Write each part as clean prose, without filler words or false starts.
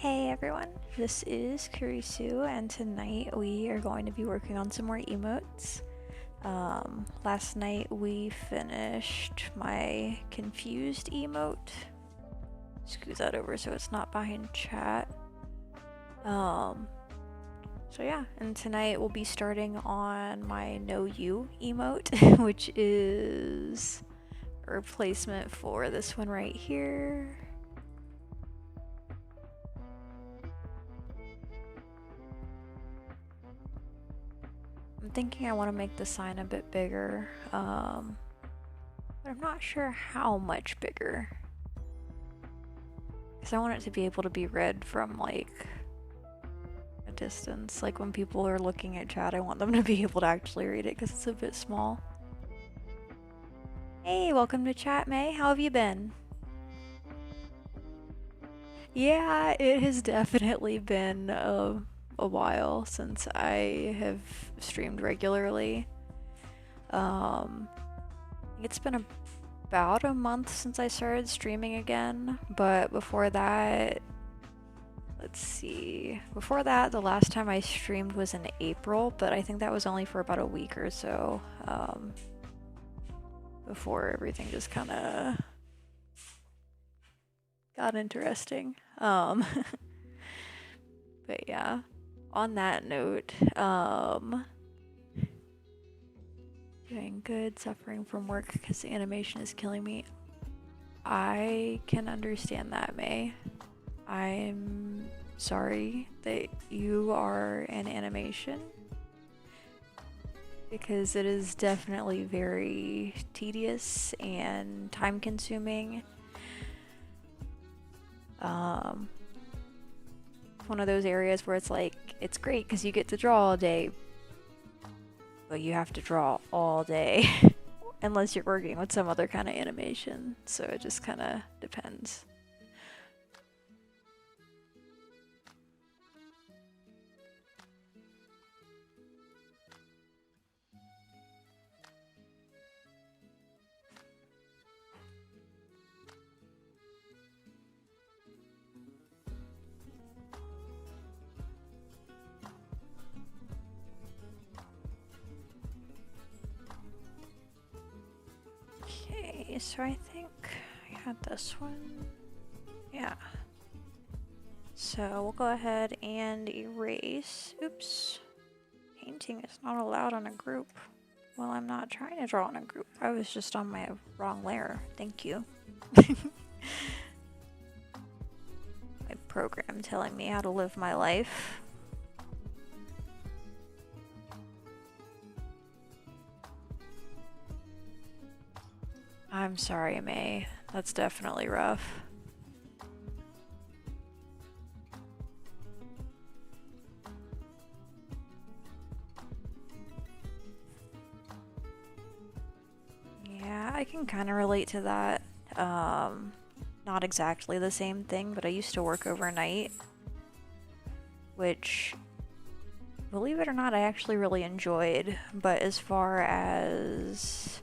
Hey everyone, this is Kurisu, and tonight we are going to be working on some more emotes. Last night we finished my confused emote. Scoot that over so it's not behind chat. So yeah, and tonight we'll be starting on my No You emote, which is a replacement for this one right here. I'm thinking I want to make the sign a bit bigger, but I'm not sure how much bigger. Because I want it to be able to be read from, like, a distance. Like, when people are looking at chat, I want them to be able to actually read it because it's a bit small. Hey, welcome to chat, May. How have you been? Yeah, it has definitely been a while since I have streamed regularly. It's been about a month since I started streaming again, but before that, let's see. Before that, the last time I streamed was in April, but I think that was only for about a week or so, before everything just kind of got interesting. But yeah, on that note, doing good, suffering from work because the animation is killing me. I can understand that, May. I'm sorry that you are in animation because it is definitely very tedious and time consuming. One of those areas where it's like, it's great because you get to draw all day, but you have to draw all day unless you're working with some other kind of animation, so it just kind of depends. Okay, so I think I had this one. Yeah. So we'll go ahead and erase. Oops. Painting is not allowed on a group. Well, I'm not trying to draw on a group. I was just on my wrong layer. Thank you. My program telling me how to live my life. I'm sorry, May. That's definitely rough. Yeah, I can kind of relate to that. Not exactly the same thing, but I used to work overnight, which, believe it or not, I actually really enjoyed. But as far as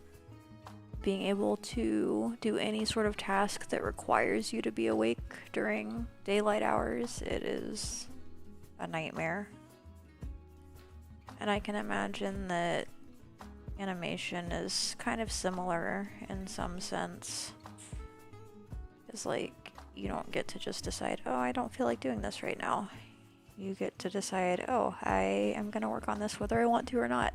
being able to do any sort of task that requires you to be awake during daylight hours, it is a nightmare. And I can imagine that animation is kind of similar in some sense. It's like, you don't get to just decide, oh, I don't feel like doing this right now. You get to decide, oh, I am gonna work on this whether I want to or not.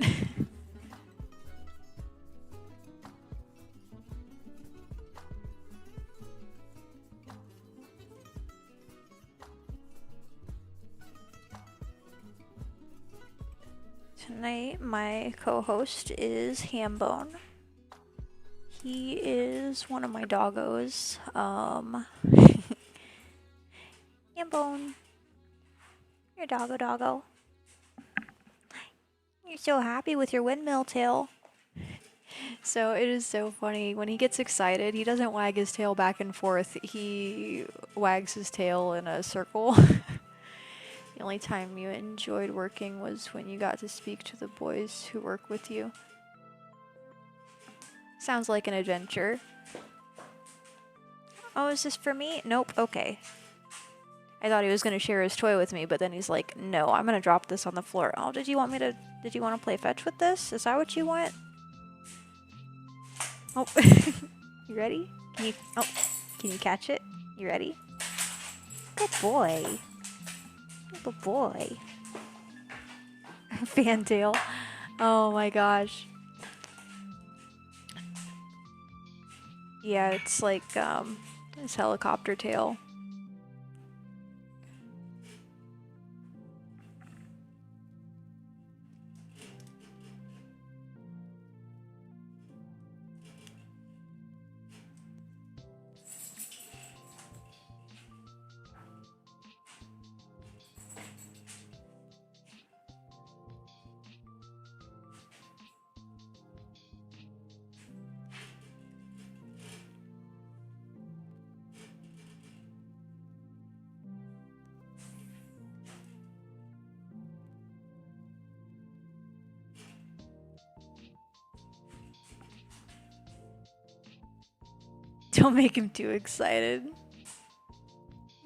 Tonight, my co-host is Hambone. He is one of my doggos. Hambone. You're doggo. You're so happy with your windmill tail. So it is so funny. When he gets excited, he doesn't wag his tail back and forth. He wags his tail in a circle. The only time you enjoyed working was when you got to speak to the boys who work with you. Sounds like an adventure. Oh, is this for me? Nope, okay. I thought he was gonna share his toy with me, but then he's like, no, I'm gonna drop this on the floor. Oh, did you want to play fetch with this? Is that what you want? Oh, you ready? Can you catch it? You ready? Good boy. Good boy. Fantail. Oh my gosh. Yeah, it's like, his helicopter tail. Don't make him too excited.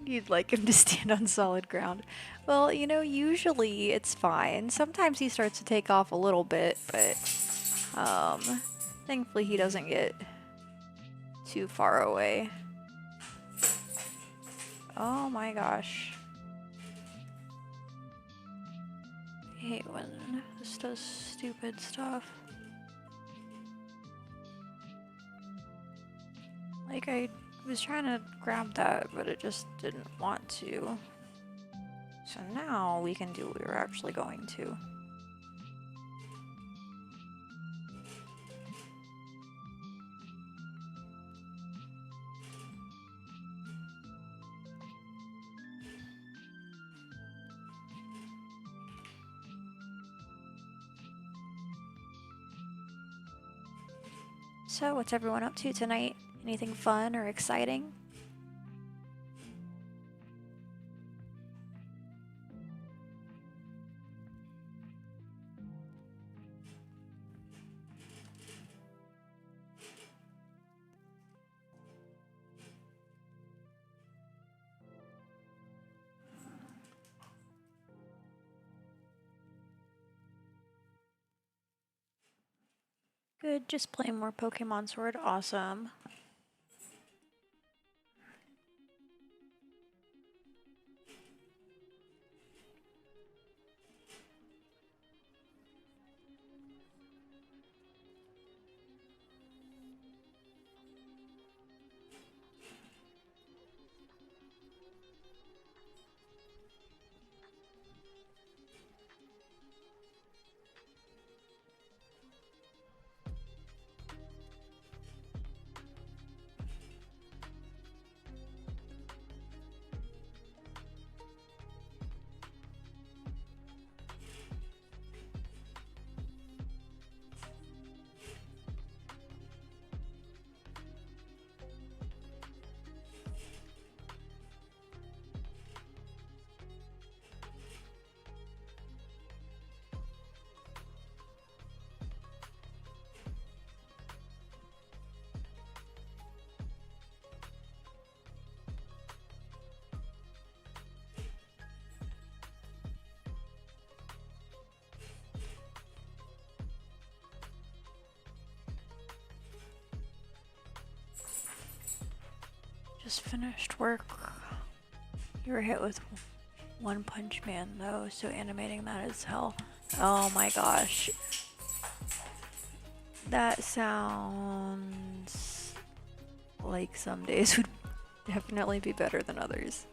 You'd like him to stand on solid ground. Well, you know, usually it's fine. Sometimes he starts to take off a little bit, but thankfully he doesn't get too far away. Oh my gosh. I hate when this does stupid stuff. Like, I was trying to grab that, but it just didn't want to. So now we can do what we were actually going to. So, what's everyone up to tonight? Anything fun or exciting? Good, just playing more Pokemon Sword. Awesome. Just finished work. You were hit with One Punch Man though, so animating that is hell. Oh my gosh. That sounds like some days would definitely be better than others.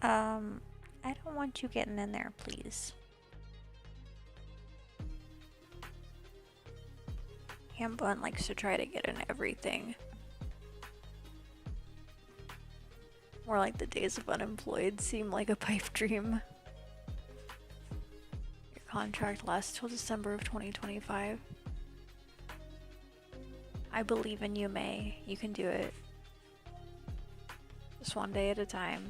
I don't want you getting in there, please. Hambun likes to try to get in everything. More like the days of unemployed seem like a pipe dream. Your contract lasts till December of 2025. I believe in you, May. You can do it. Just one day at a time.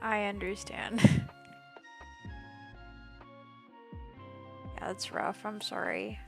I understand. Yeah, that's rough. I'm sorry.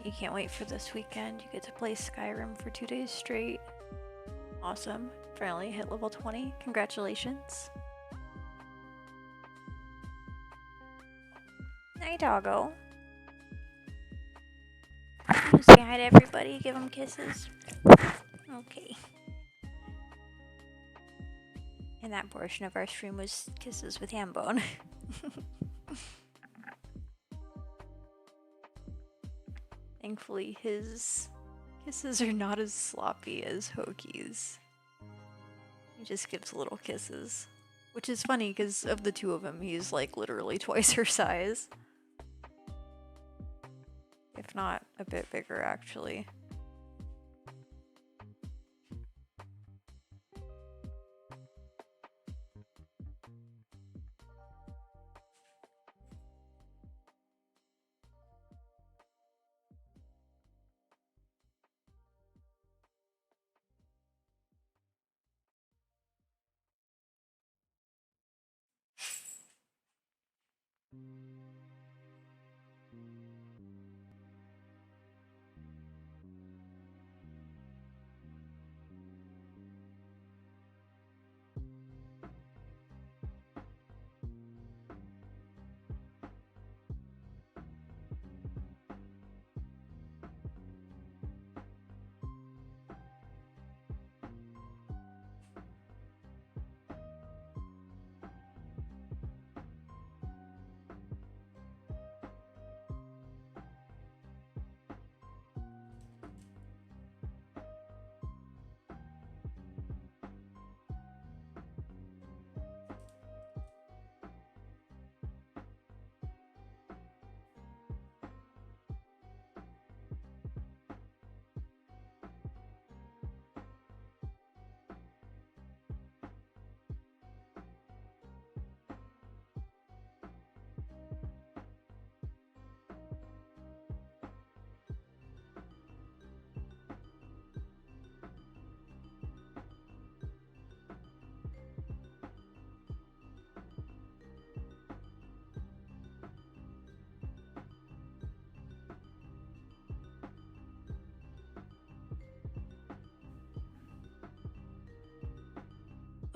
You can't wait for this weekend. You get to play Skyrim for 2 days straight. Awesome. Finally hit level 20. Congratulations. Night, doggo. Say hi to everybody. Give them kisses. Okay. And that portion of our stream was kisses with Hambone. Thankfully, his kisses are not as sloppy as Hoki's. He just gives little kisses. Which is funny, because of the two of them, he's like literally twice her size. If not a bit bigger, actually.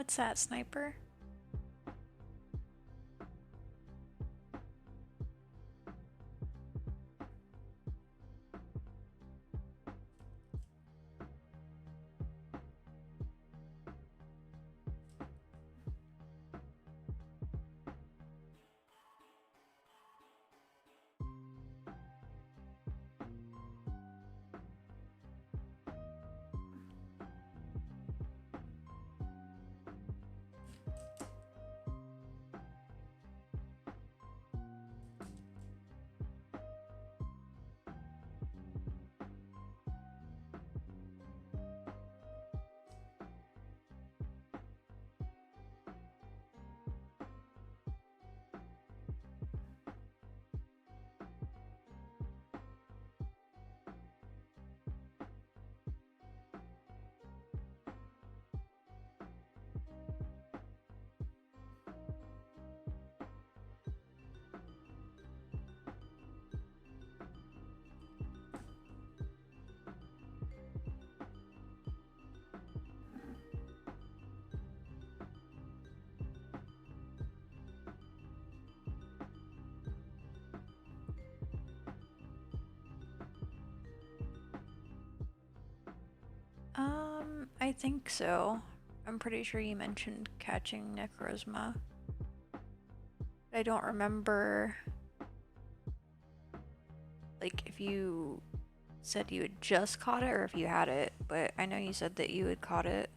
What's that, sniper? I think so. I'm pretty sure you mentioned catching Necrozma. I don't remember, like, if you said you had just caught it or if you had it, but I know you said that you had caught it.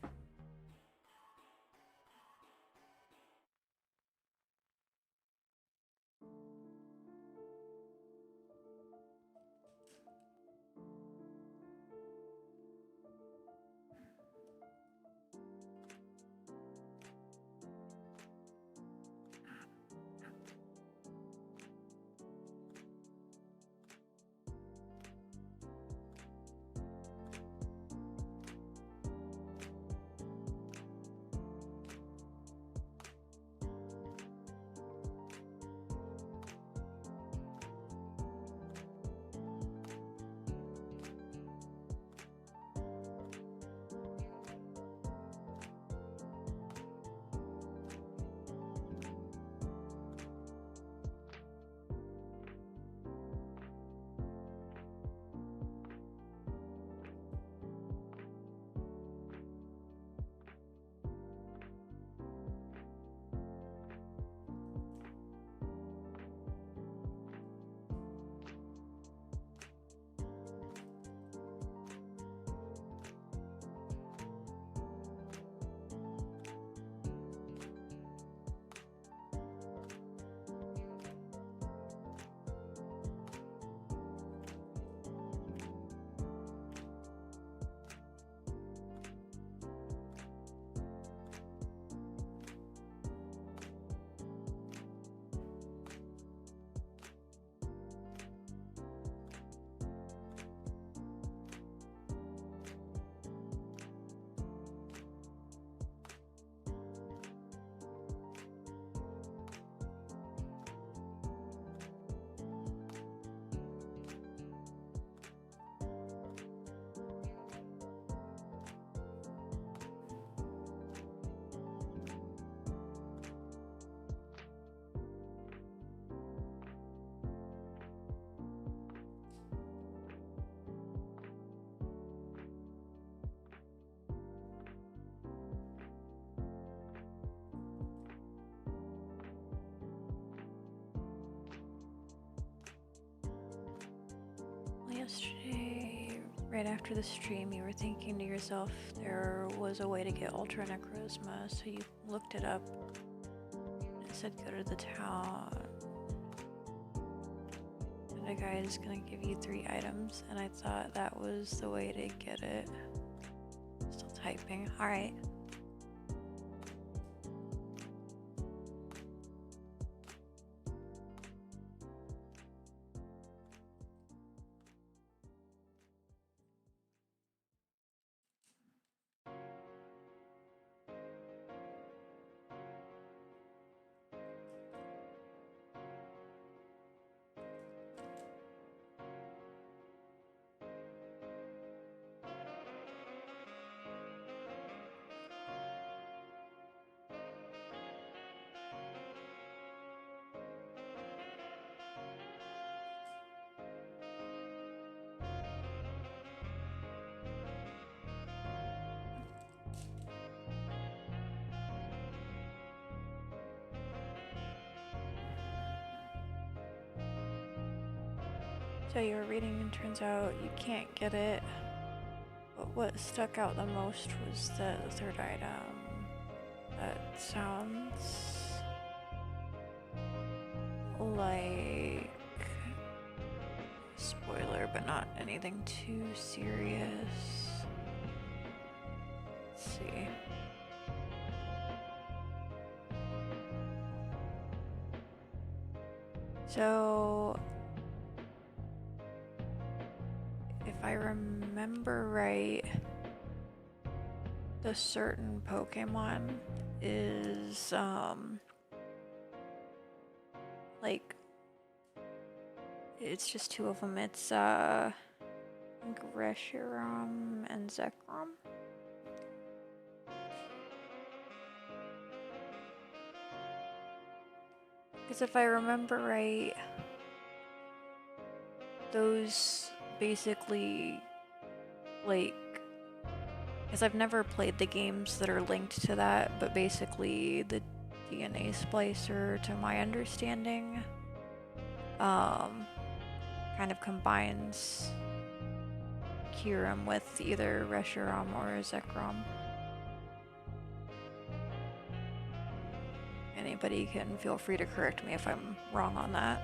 Yesterday, right after the stream, you were thinking to yourself there was a way to get Ultra Necrozma, so you looked it up. It said go to the town, and a guy is gonna give you 3 items, and I thought that was the way to get it. Still typing. Alright. So you were reading and turns out you can't get it. But what stuck out the most was the third item. That sounds like spoiler, but not anything too serious. Let's see. So, if I remember right, the certain Pokemon is, like, it's just two of them. It's, Reshiram and Zekrom. Because if I remember right, those basically, like, because I've never played the games that are linked to that, but basically the DNA splicer, to my understanding, kind of combines Kyurem with either Reshiram or Zekrom. Anybody can feel free to correct me if I'm wrong on that.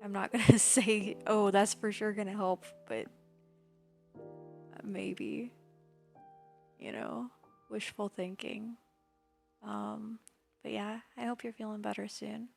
I'm not gonna say, oh, that's for sure gonna help, but maybe, you know, wishful thinking. But yeah, I hope you're feeling better soon.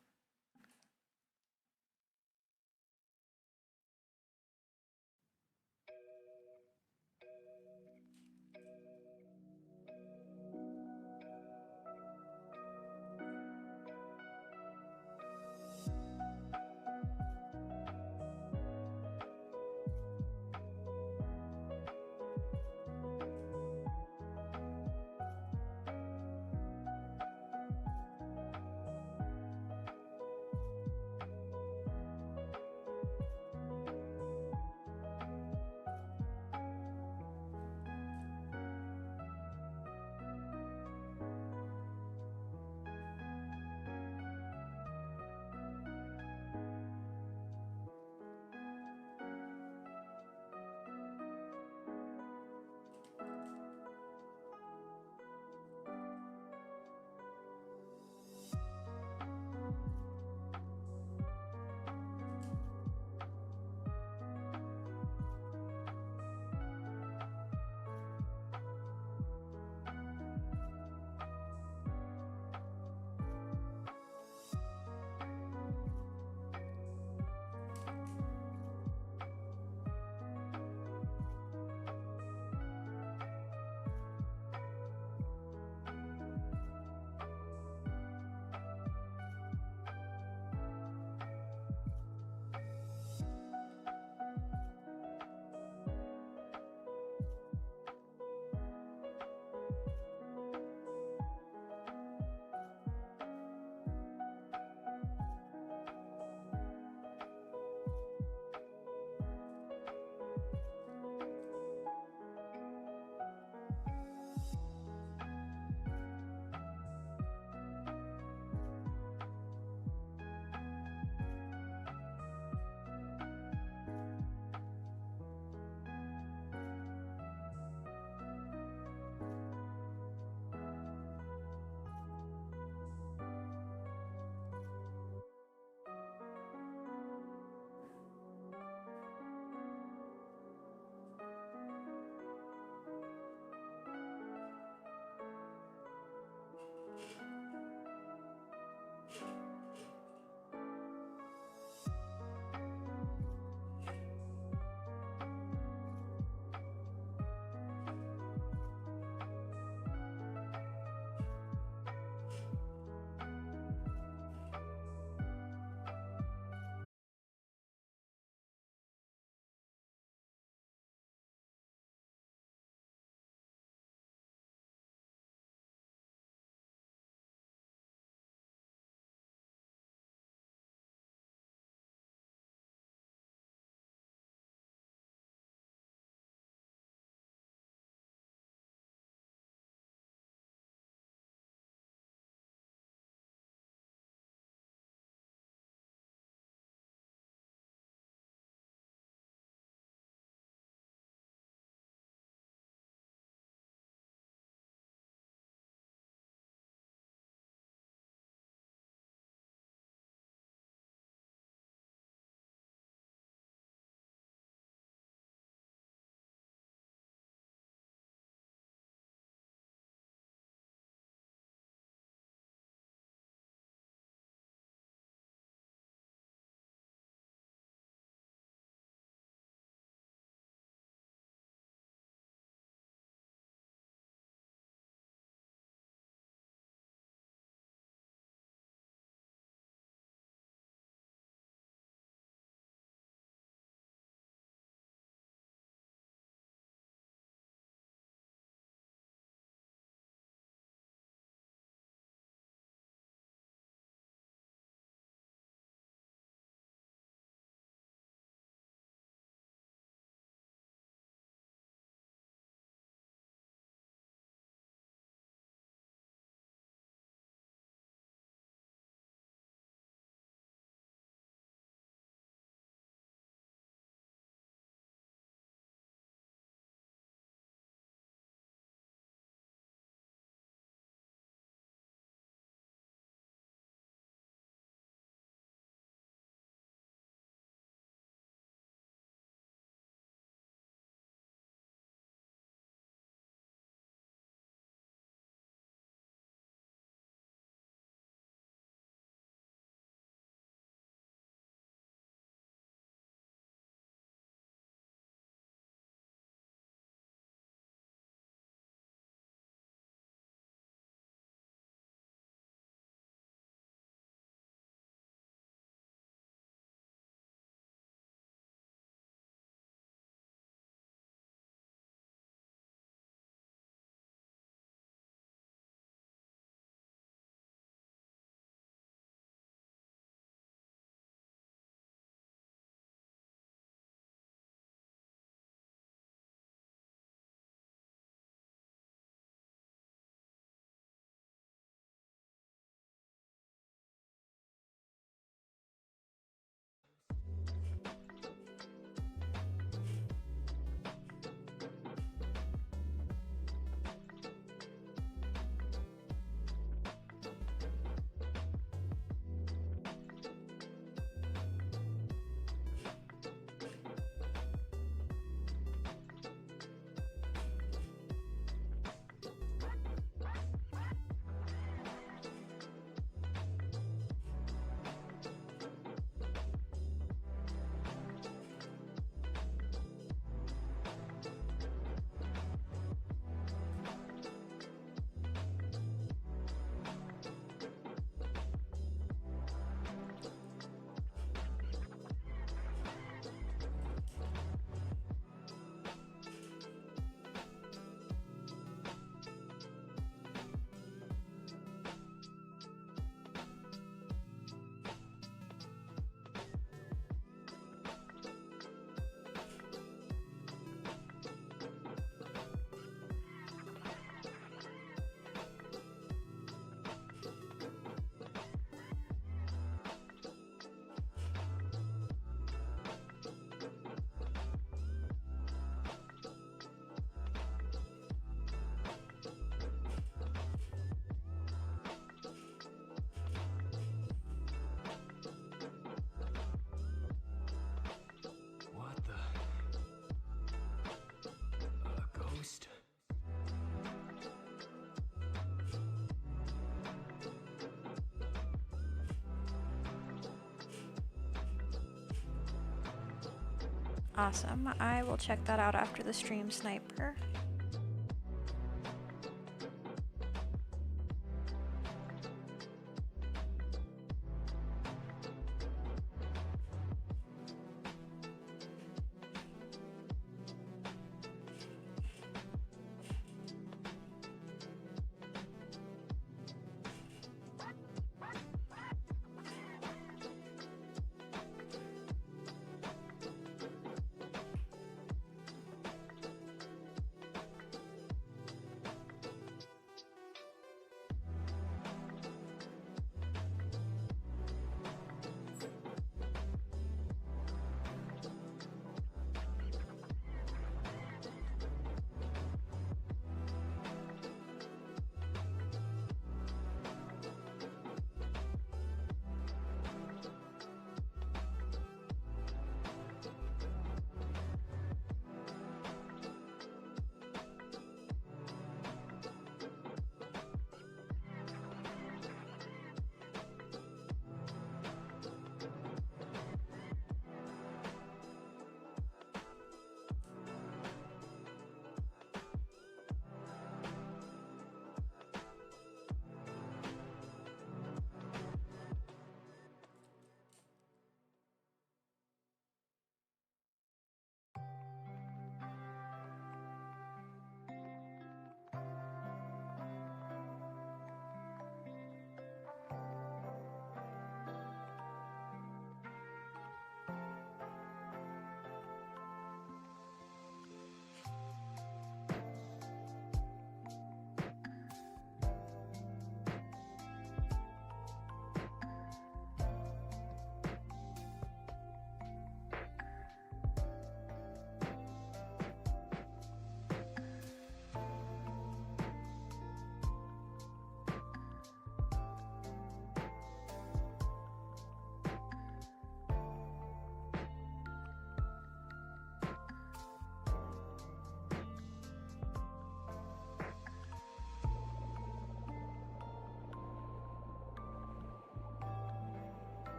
Awesome. I will check that out after the stream, Sniper.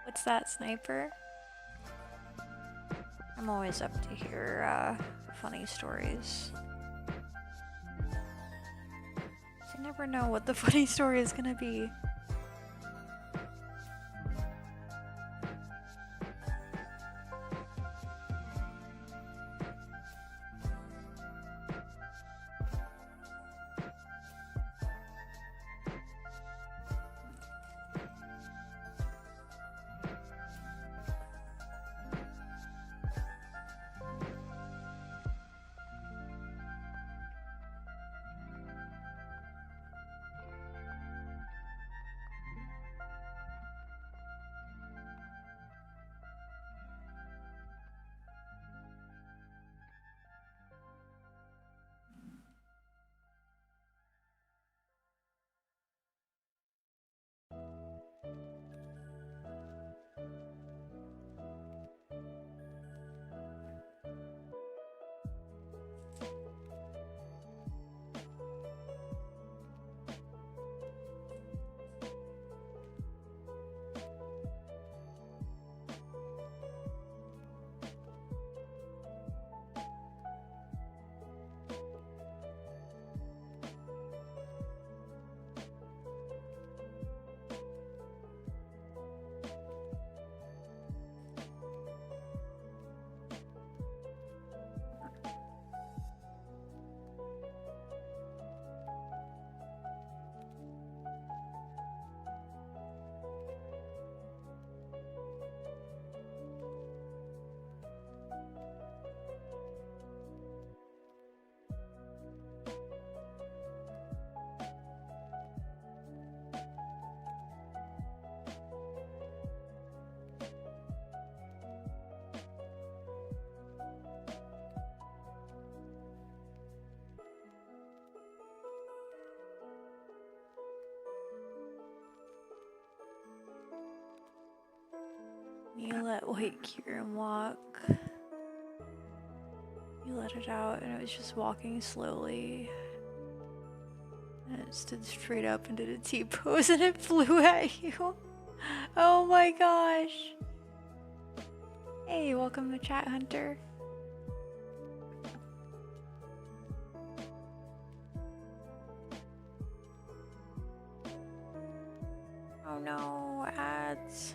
What's that, Sniper? I'm always up to hear funny stories. You never know what the funny story is gonna be. You let white Kieran walk. You let it out and it was just walking slowly. And it stood straight up and did a T-pose and it flew at you. Oh my gosh. Hey, welcome to Chat Hunter. Oh no, ads.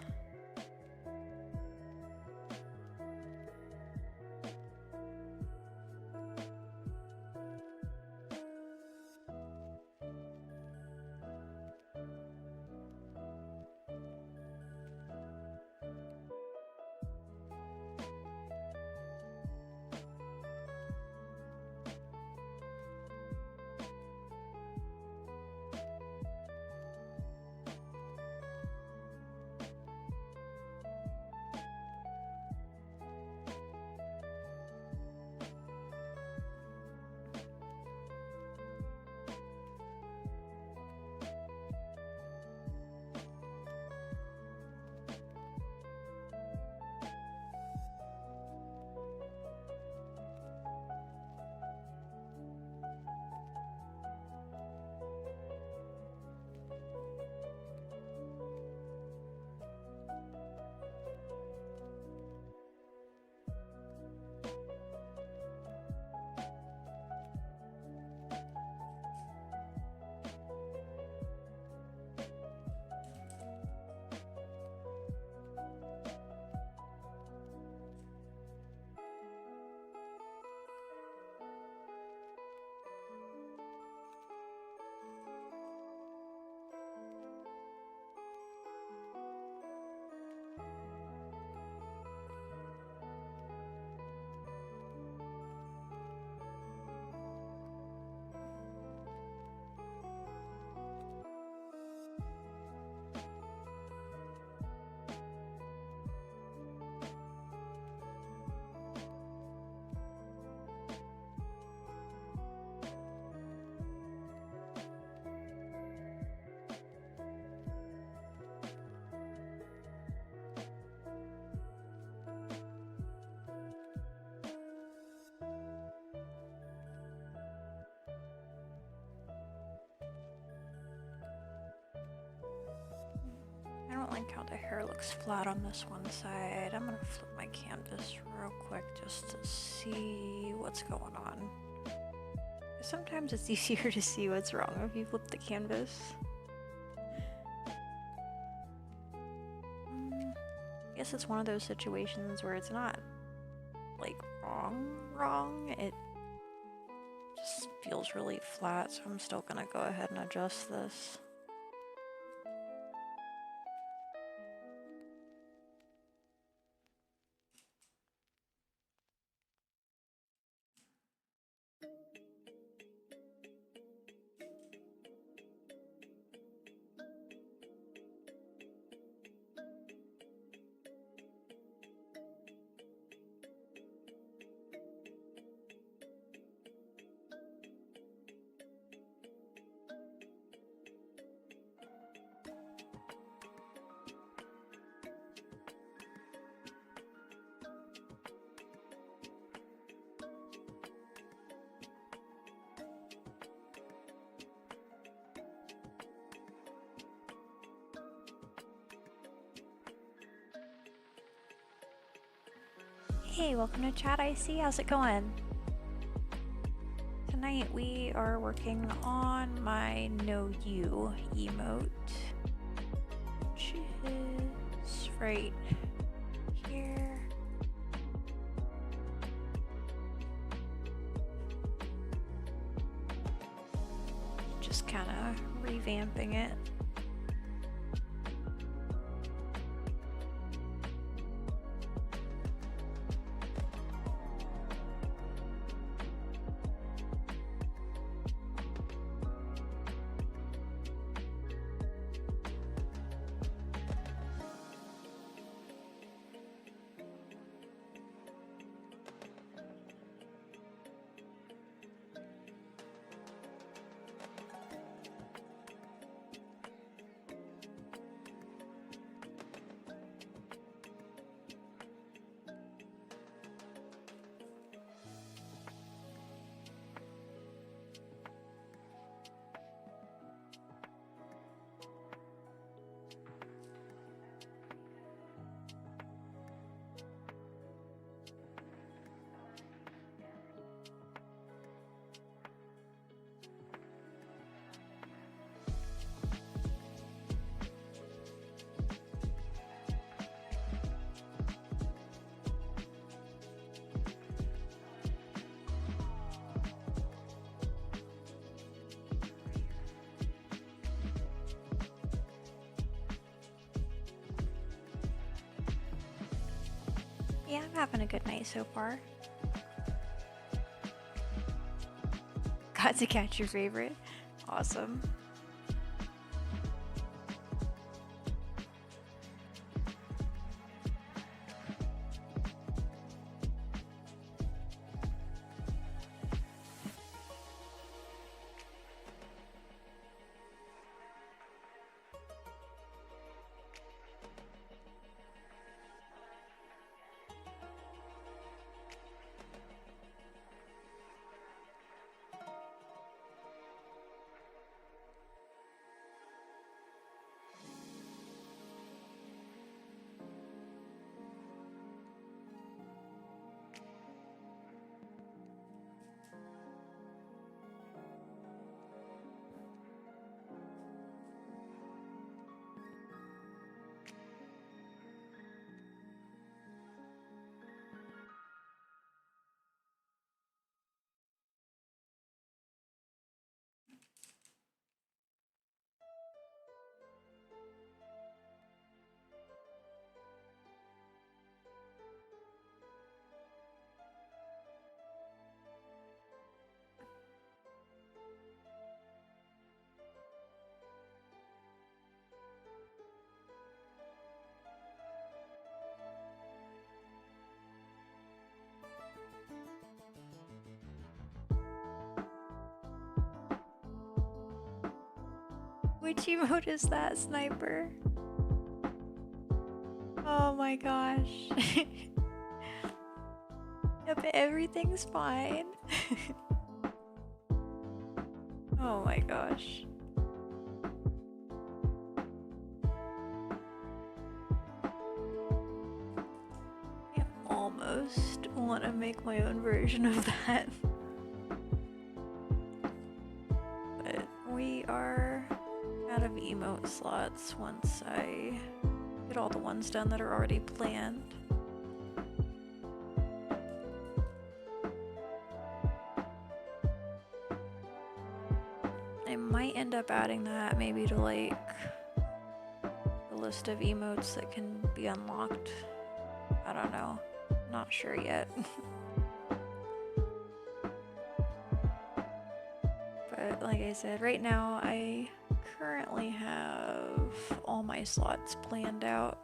I don't like how the hair looks flat on this one side. I'm gonna flip my canvas real quick just to see what's going on. Sometimes it's easier to see what's wrong if you flip the canvas. I guess it's one of those situations where it's not like wrong. It just feels really flat, so I'm still gonna go ahead and adjust this. Hey, welcome to Chat IC. How's it going? Tonight we are working on my Know You emote, which is right here. Just kind of revamping it. Yeah, I'm having a good night so far. Got to catch your favorite. Awesome. Which emote is that, Sniper? Oh my gosh. Yep, everything's fine. Oh my gosh. I almost want to make my own version of that. But we are out of emote slots once I get all the ones done that are already planned. I might end up adding that maybe to like the list of emotes that can be unlocked. I don't know. Not sure yet. But like I said, right now I currently have all my slots planned out.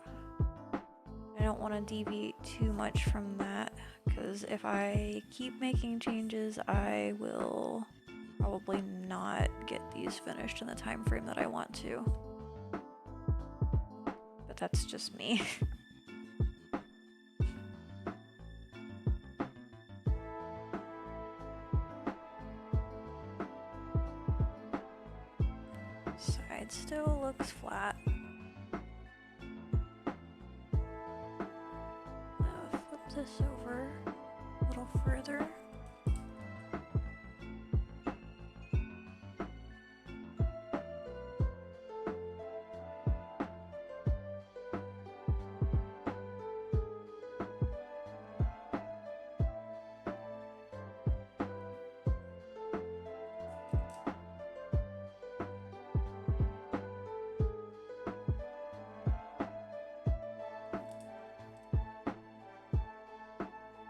I don't want to deviate too much from that because if I keep making changes, I will probably not get these finished in the time frame that I want to. But that's just me. Side still looks flat. Flip this over a little further.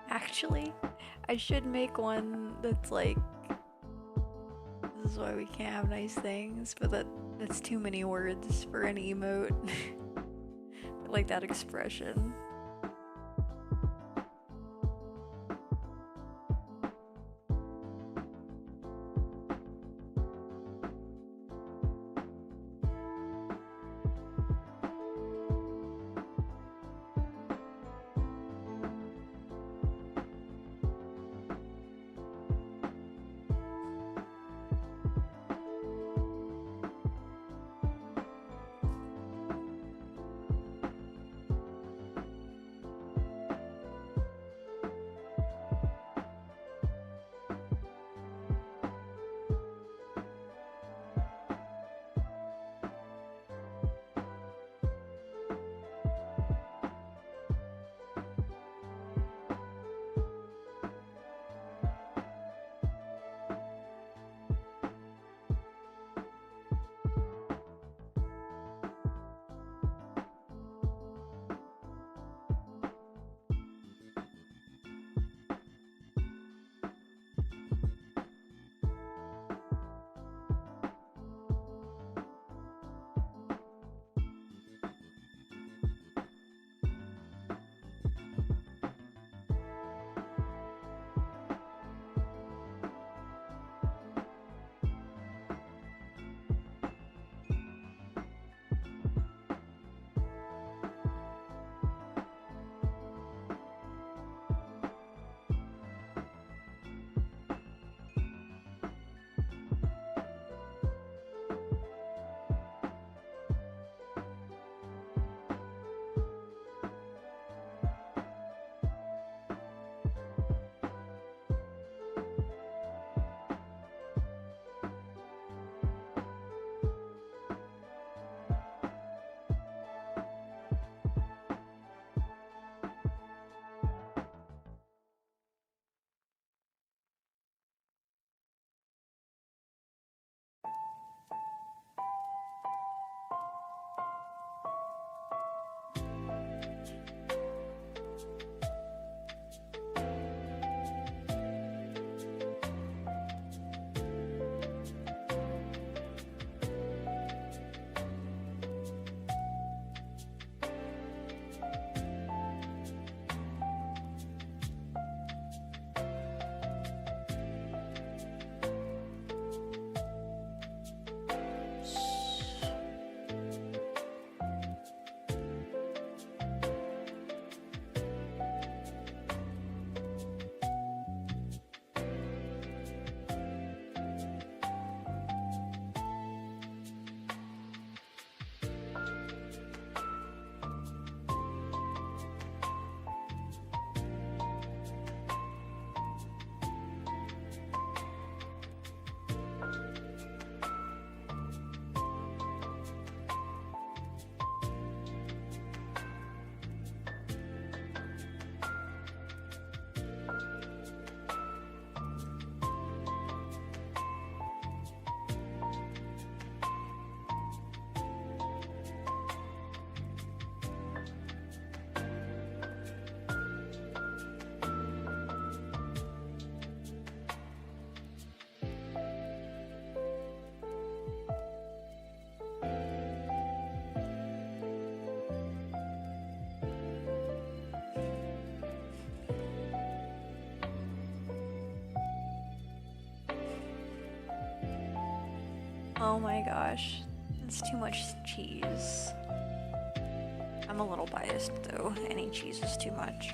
Actually, I should make one that's like, this is why we can't have nice things, but that's too many words for an emote. Like that expression. Oh my gosh, it's too much cheese. I'm a little biased though, any cheese is too much.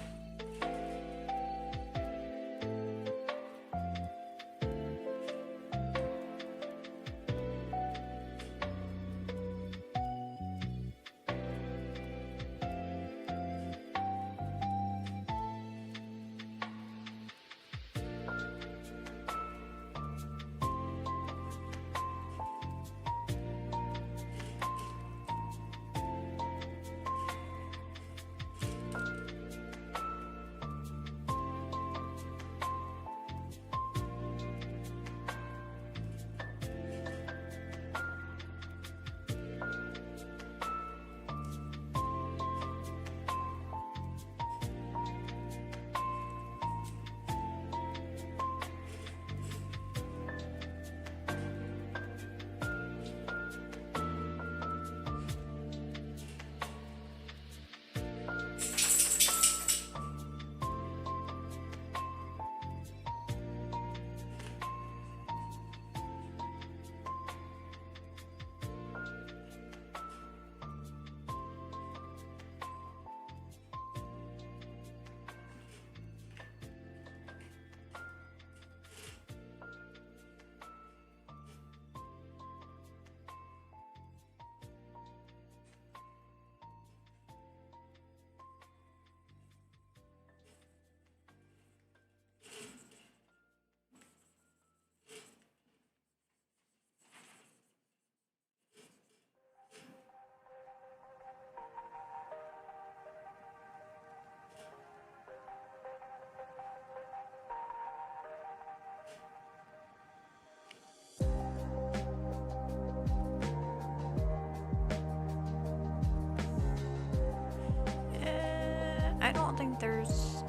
I don't think there's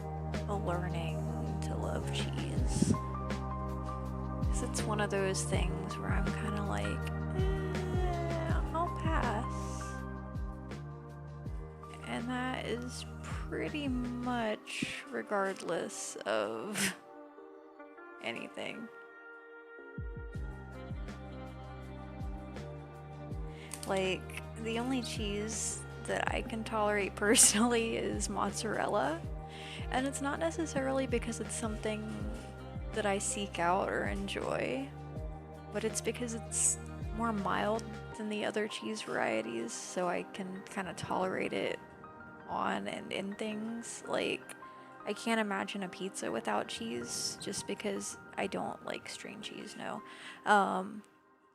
a learning to love cheese. Because it's one of those things where I'm kind of like, I'll pass. And that is pretty much regardless of anything. Like, the only cheese that I can tolerate personally is mozzarella, and it's not necessarily because it's something that I seek out or enjoy, but it's because it's more mild than the other cheese varieties, so I can kind of tolerate it on and in things. Like, I can't imagine a pizza without cheese just because I don't like string cheese, no.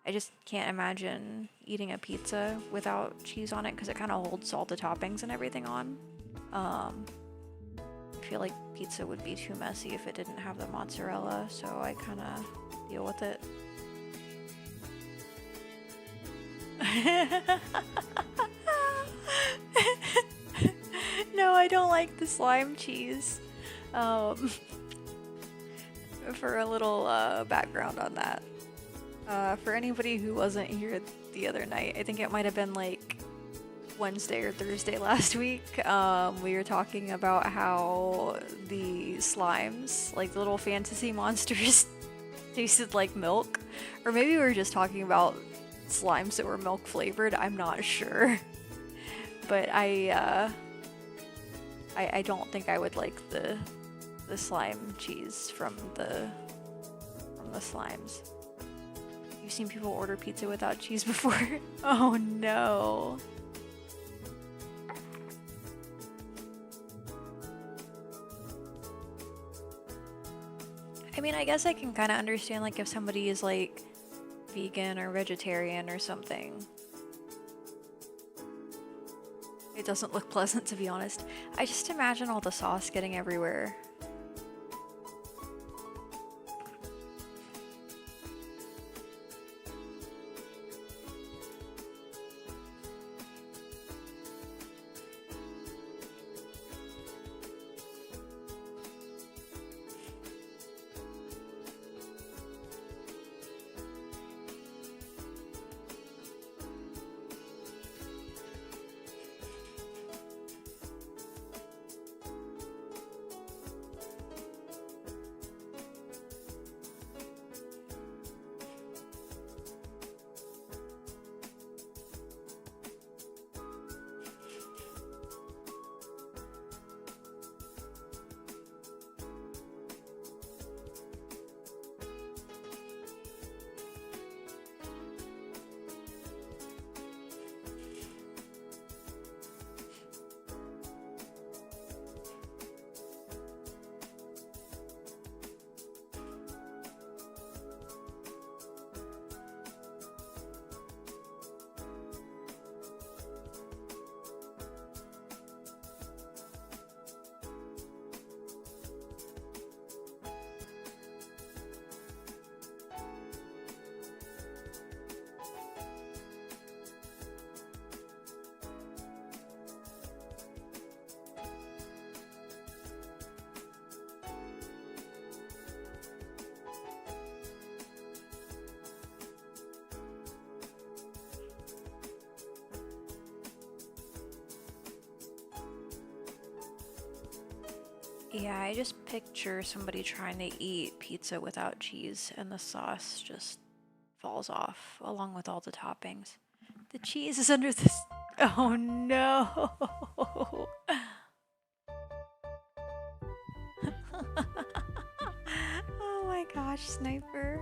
I just can't imagine eating a pizza without cheese on it because it kind of holds all the toppings and everything on. I feel like pizza would be too messy if it didn't have the mozzarella, so I kind of deal with it. No, I don't like the slime cheese. For a little background on that. For anybody who wasn't here the other night, I think it might have been like Wednesday or Thursday last week, we were talking about how the slimes, like the little fantasy monsters, tasted like milk. Or maybe we were just talking about slimes that were milk flavored, I'm not sure. But I don't think I would like the slime cheese from the slimes. You've seen people order pizza without cheese before? Oh no. I mean, I guess I can kind of understand like if somebody is like vegan or vegetarian or something. It doesn't look pleasant, to be honest. I just imagine all the sauce getting everywhere. Yeah, I just picture somebody trying to eat pizza without cheese and the sauce just falls off along with all the toppings. The cheese is under this. Oh no! Oh my gosh, Sniper.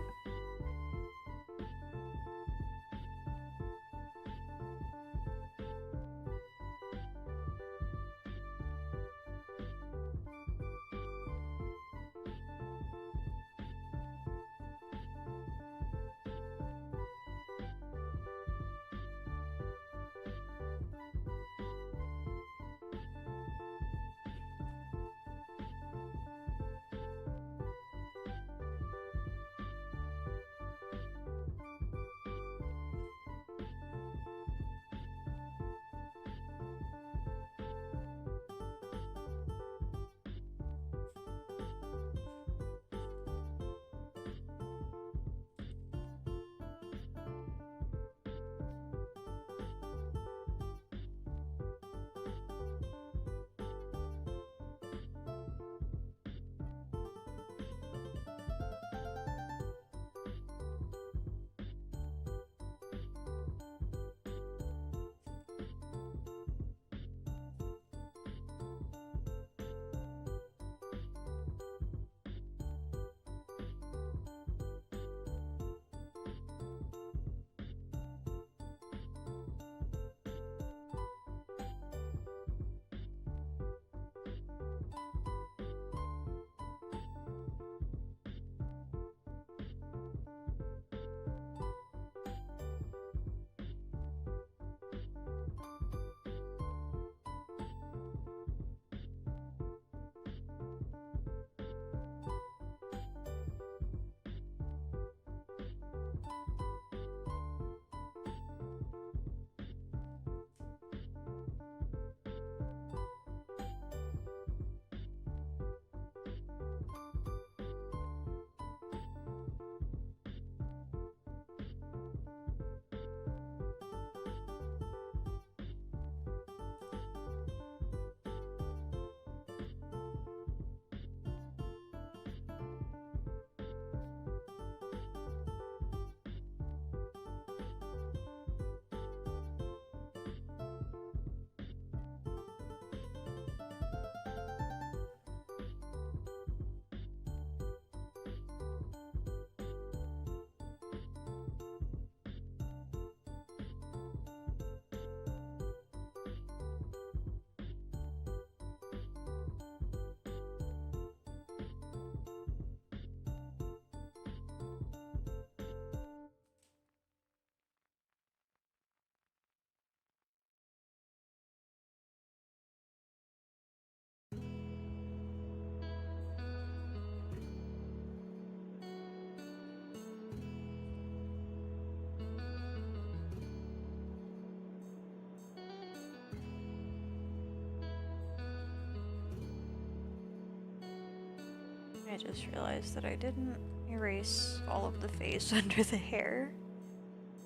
I just realized that I didn't erase all of the face under the hair.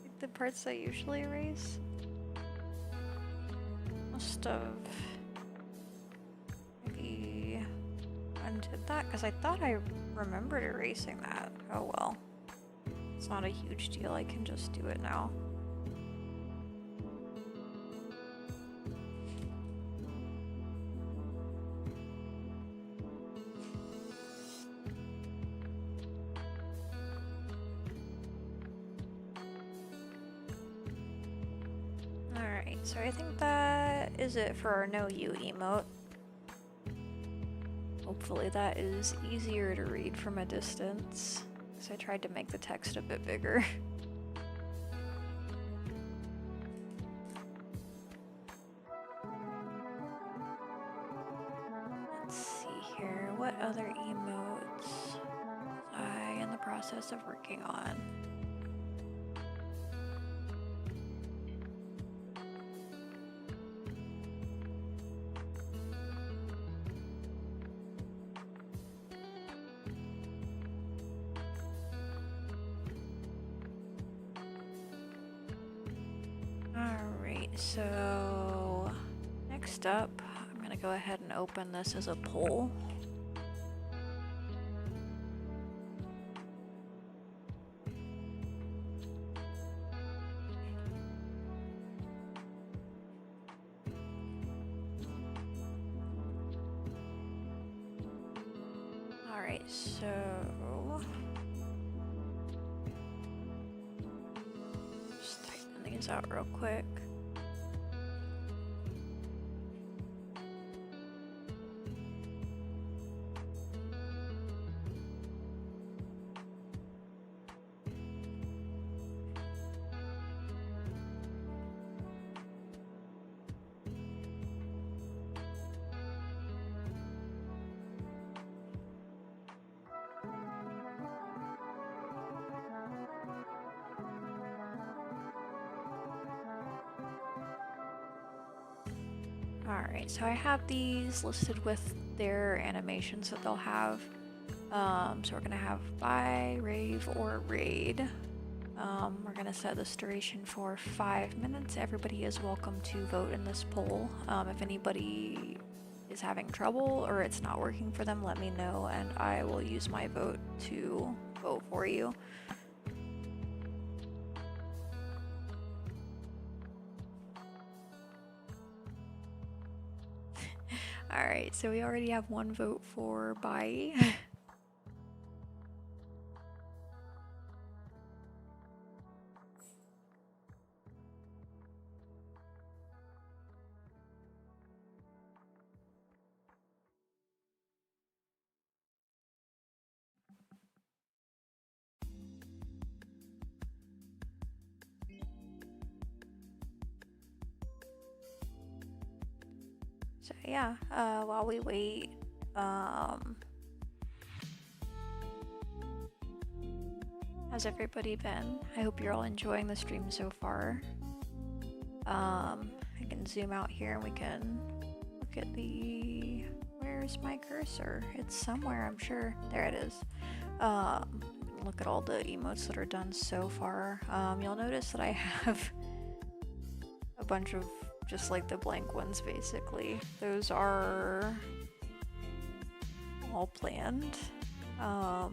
Like the parts I usually erase. Must have maybe undid that because I thought I remembered erasing that. Oh well. It's not a huge deal, I can just do it now. Alright, so I think that is it for our no you emote. Hopefully that is easier to read from a distance, because I tried to make the text a bit bigger. Let's see here, what other emotes was I in the process of working on? Alright, so next up, I'm gonna go ahead and open this as a poll. Alright, so just typing these out real quick. Alright, so I have these listed with their animations that they'll have. So we're gonna have buy, rave, or raid. We're gonna set this duration for 5 minutes. Everybody is welcome to vote in this poll. If anybody is having trouble or it's not working for them, let me know and I will use my vote to vote for you. Alright, so we already have one vote for buy. So yeah, while we wait, how's everybody been? I hope you're all enjoying the stream so far. I can zoom out here and we can look at the... Where's my cursor? It's somewhere, I'm sure. There it is. Look at all the emotes that are done so far. You'll notice that I have a bunch of just like the blank ones basically. Those are all planned. I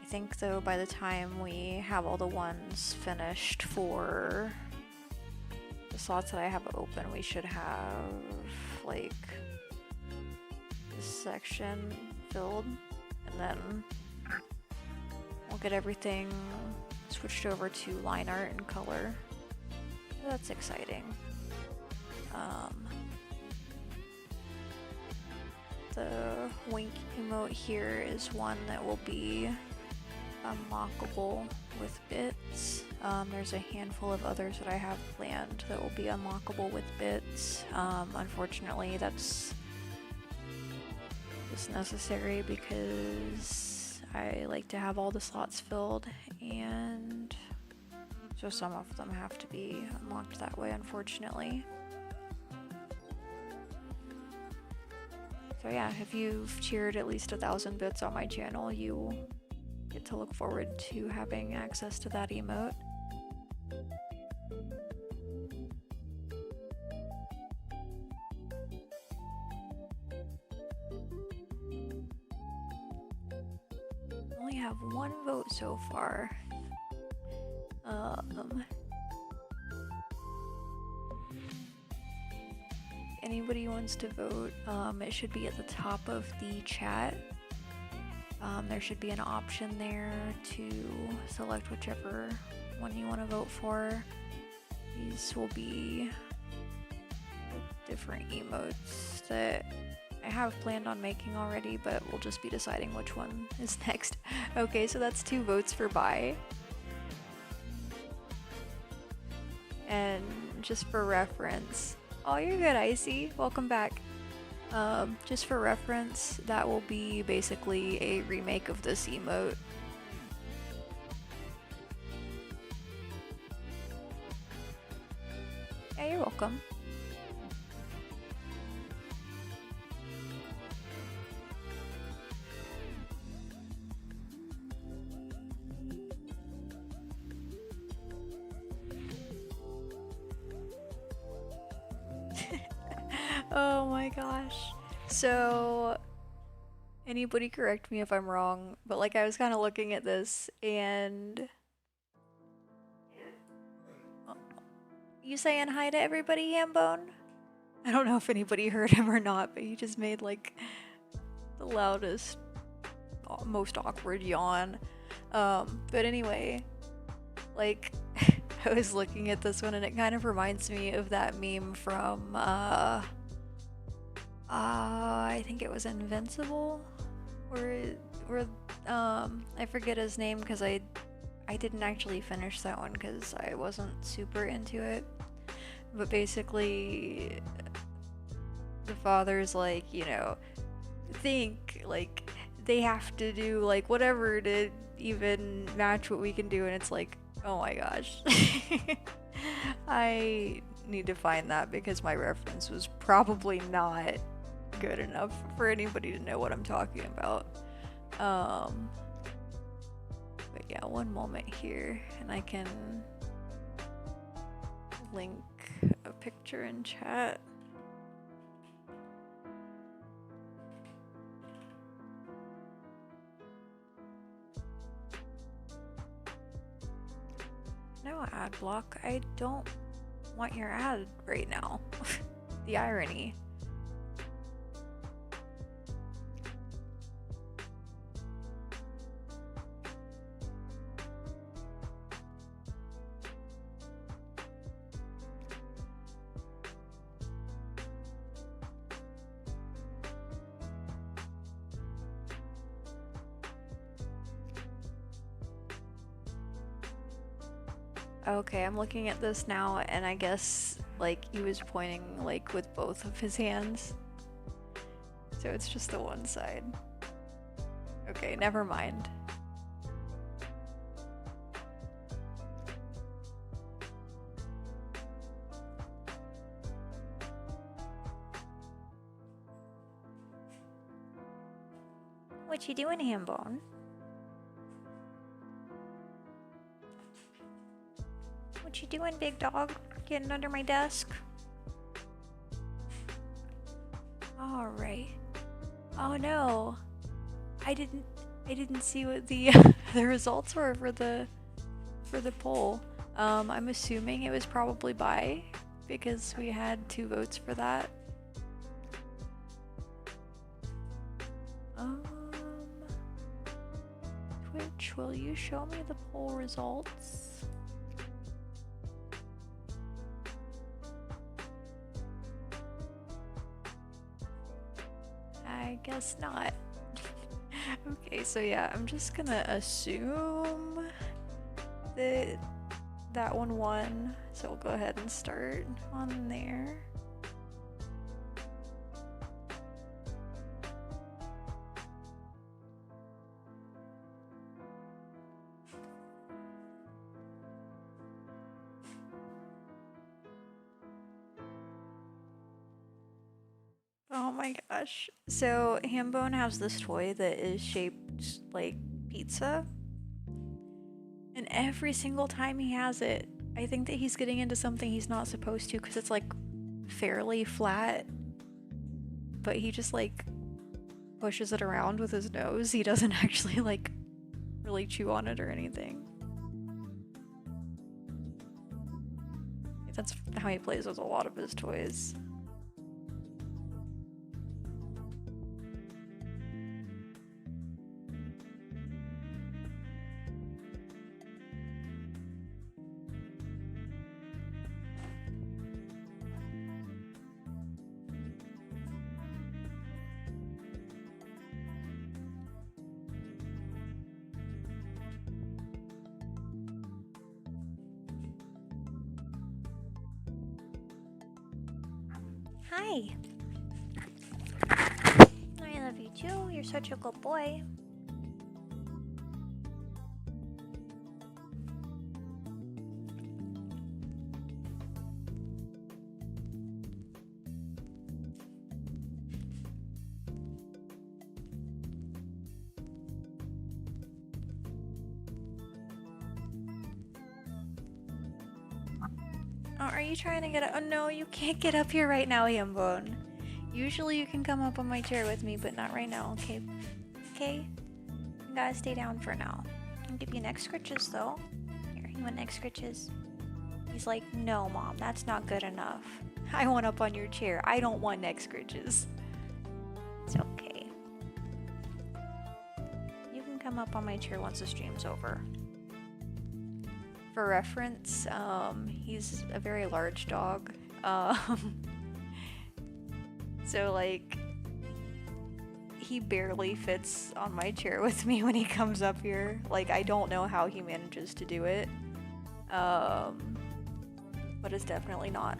think though by the time we have all the ones finished for the slots that I have open, we should have like this section filled, and then we'll get everything switched over to line art and color. That's exciting. The wink emote here is one that will be unlockable with bits. There's a handful of others that I have planned that will be unlockable with bits. Unfortunately, that's just necessary because I like to have all the slots filled, and so some of them have to be unlocked that way, unfortunately. So yeah, if you've cheered at least 1,000 bits on my channel, you get to look forward to having access to that emote. Only have one vote so far. Anybody wants to vote, it should be at the top of the chat. There should be an option there to select whichever one you want to vote for. These will be different emotes that I have planned on making already, but we'll just be deciding which one is next. Okay, so that's 2 votes for buy. And just for reference, oh, you're good, Icy. Welcome back. Just for reference, that will be basically a remake of this emote. Yeah, you're welcome. Oh my gosh. So, anybody correct me if I'm wrong, but like I was kind of looking at this and... You saying hi to everybody, Hambone? I don't know if anybody heard him or not, but he just made like the loudest, most awkward yawn. But anyway, like, I was looking at this one and it kind of reminds me of that meme from, I think it was Invincible, where I forget his name because I didn't actually finish that one because I wasn't super into it. But basically, the father's like, you know, think like they have to do like whatever to even match what we can do, and it's like, oh my gosh. I need to find that because my reference was probably not good enough for anybody to know what I'm talking about. But yeah, one moment here and I can link a picture in chat. No ad block. I don't want your ad right now. The irony. Okay, I'm looking at this now, and I guess, like, he was pointing, like, with both of his hands. So it's just the one side. Okay, never mind. What you doing, Hambone? What you doing, big dog? Getting under my desk? Alright. Oh no. I didn't see what the the results were for the poll. I'm assuming it was probably bye because we had 2 votes for that. Twitch, will you show me the poll results? I guess not. Okay, so yeah, I'm just gonna assume that that one won, so we'll go ahead and start on there. Oh my gosh. So Hambone has this toy that is shaped like pizza. And every single time he has it, I think that he's getting into something he's not supposed to because it's like fairly flat. But he just like pushes it around with his nose. He doesn't actually like really chew on it or anything. That's how he plays with a lot of his toys. Hi. I love you too. You're such a good boy. Oh, are you trying to get up? Oh no, you can't get up here right now, Hambone. Usually you can come up on my chair with me, but not right now, okay? Okay? You gotta stay down for now. I'll give you neck scritches, though. Here, you want neck scritches? He's like, no, Mom, that's not good enough. I want up on your chair. I don't want neck scritches. It's okay. come up on my chair once the stream's over. For reference, he's a very large dog. So like, he barely fits on my chair with me when he comes up here. Like, I don't know how he manages to do it. But it's definitely not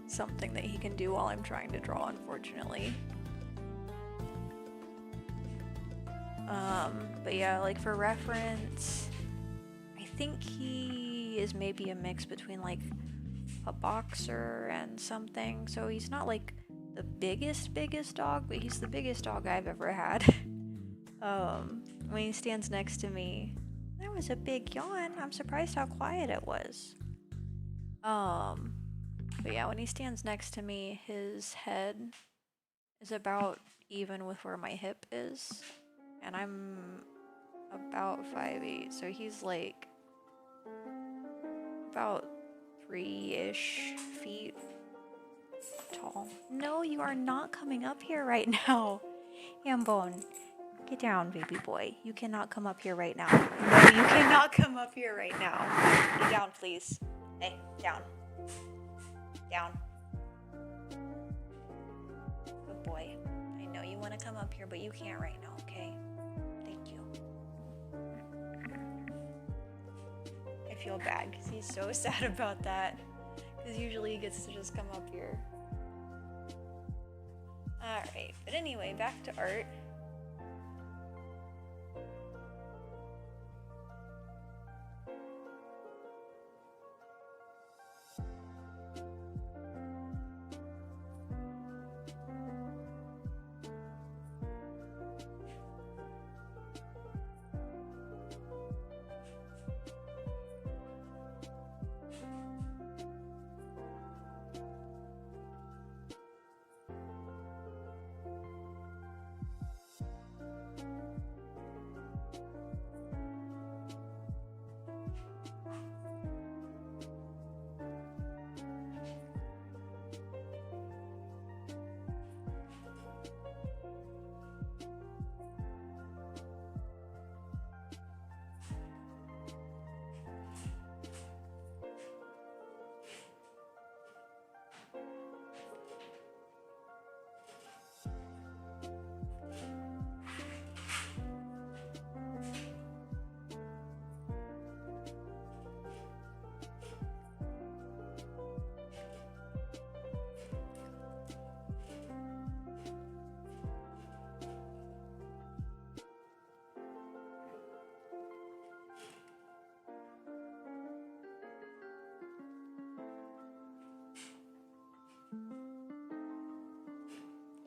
something that he can do while I'm trying to draw, unfortunately. But yeah, like for reference, I think he is maybe a mix between like a boxer and something. So he's not like the biggest dog, but he's the biggest dog I've ever had. When he stands next to me, that was a big yawn. I'm surprised how quiet it was. But yeah, when he stands next to me, his head is about even with where my hip is, and I'm about 5'8", so he's like about 3-ish feet tall. No, you are not coming up here right now. Hambone, get down, baby boy. You cannot come up here right now. No, you cannot come up here right now. Get down, please. Hey, down. Down. Good boy. I know you want to come up here, but you can't right now, okay? Thank you. I feel bad because he's so sad about that. Because usually he gets to just come up here. Alright, but anyway, back to art.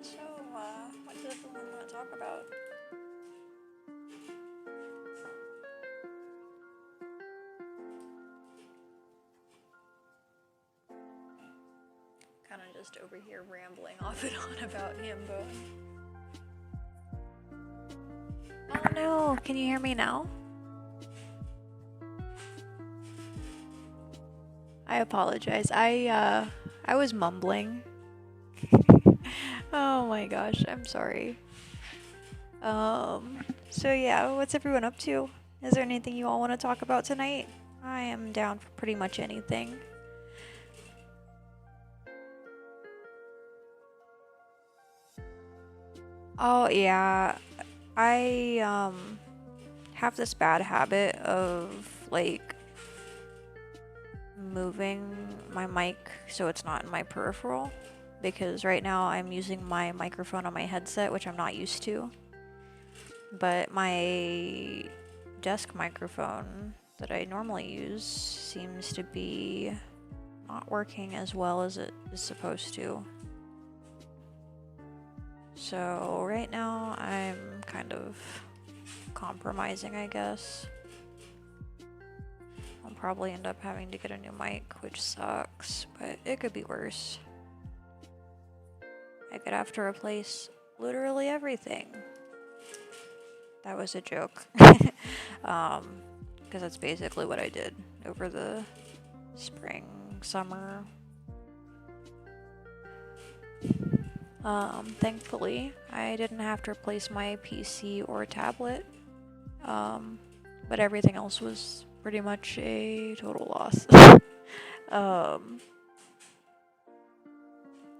So, what does everyone want to talk about? Kind of just over here rambling off and on about Himbo. Oh no, can you hear me now? I apologize. I was mumbling. Oh my gosh, I'm sorry. So yeah, what's everyone up to? Is there anything you all want to talk about tonight? I am down for pretty much anything. Oh yeah, I have this bad habit of like moving my mic so it's not in my peripheral, because right now I'm using my microphone on my headset, which I'm not used to. But my desk microphone that I normally use seems to be not working as well as it is supposed to. So right now I'm kind of compromising, I guess. I'll probably end up having to get a new mic, which sucks, but it could be worse. I could have to replace literally everything. That was a joke. Because that's basically what I did over the spring, summer. Thankfully, I didn't have to replace my PC or tablet But everything else was pretty much a total loss. um,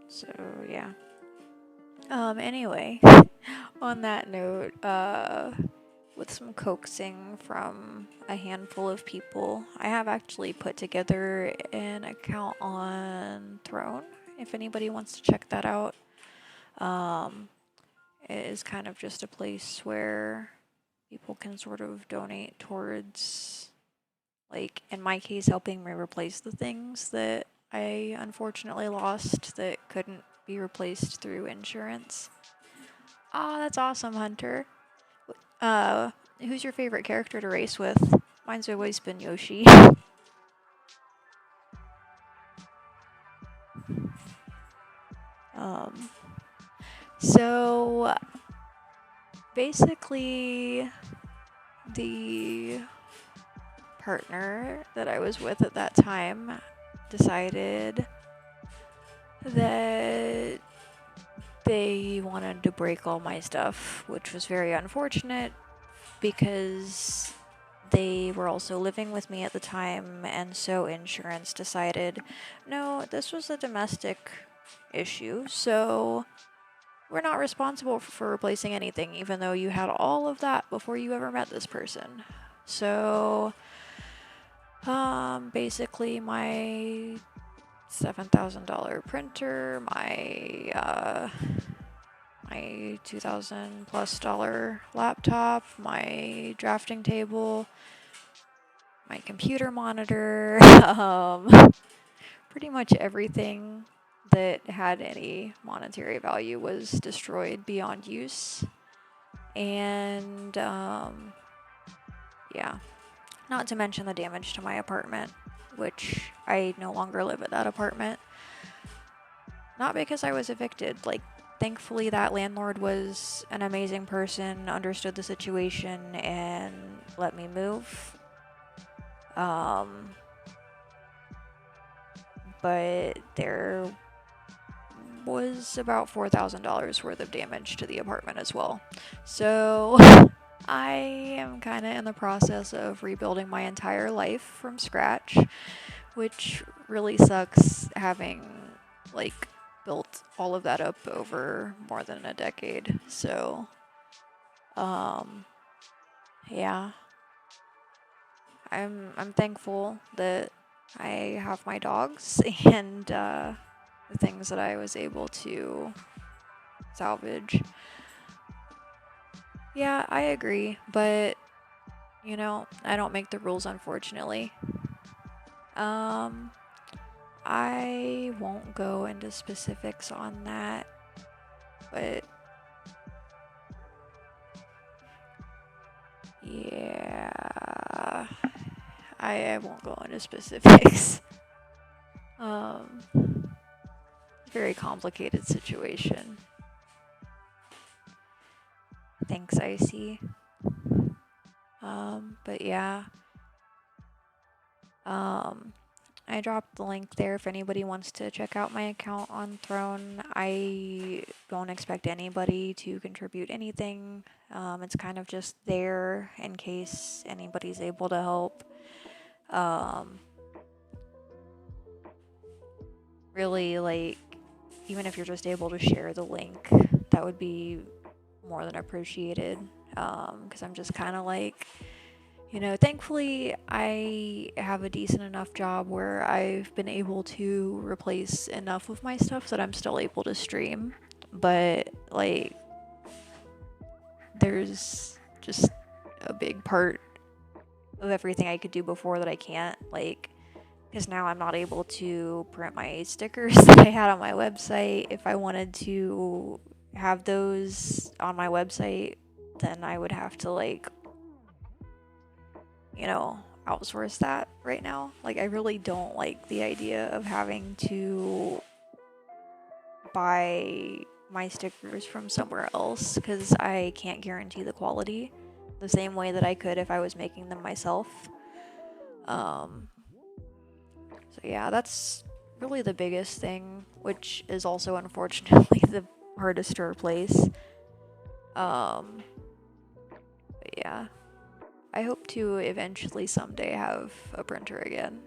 so yeah. Anyway, on that note, with some coaxing from a handful of people, I have actually put together an account on Throne, if anybody wants to check that out. It is kind of just a place where people can sort of donate towards, like, in my case, helping me replace the things that I unfortunately lost that couldn't be replaced through insurance. Ah, that's awesome, Hunter. Uh, who's your favorite character to race with? Mine's always been Yoshi. um, so basically, the partner that I was with at that time decided that they wanted to break all my stuff, which was very unfortunate because they were also living with me at the time, and so insurance decided, no, this was a domestic issue, so we're not responsible for replacing anything, even though you had all of that before you ever met this person. So, basically my $7,000 printer, my $2,000+ laptop, my drafting table, my computer monitor, pretty much everything that had any monetary value was destroyed beyond use. And, yeah. Not to mention the damage to my apartment, which I no longer live at that apartment. Not because I was evicted. Like, thankfully that landlord was an amazing person, understood the situation, and let me move. But there was about $4,000 worth of damage to the apartment as well. So I am kind of in the process of rebuilding my entire life from scratch, which really sucks, having like built all of that up over more than a decade. So yeah, I'm thankful that I have my dogs and the things that I was able to salvage. Yeah, I agree, but you know, I don't make the rules, unfortunately. I won't go into specifics on that, but yeah, I won't go into specifics. Very complicated situation. Thanks, Icy. But yeah. I dropped the link there if anybody wants to check out my account on Throne. I don't expect anybody to contribute anything. It's kind of just there in case anybody's able to help. Really, like, even if you're just able to share the link, that would be more than appreciated. Because I'm just kind of like, you know, thankfully I have a decent enough job where I've been able to replace enough of my stuff that I'm still able to stream. But, like, there's just a big part of everything I could do before that I can't, like, because now I'm not able to print my stickers that I had on my website. If I wanted to have those on my website, then I would have to, like, you know, outsource that right now. Like, I really don't like the idea of having to buy my stickers from somewhere else because I can't guarantee the quality the same way that I could if I was making them myself. So yeah, that's really the biggest thing, which is also unfortunately the hardest to replace. But yeah. I hope to eventually someday have a printer again.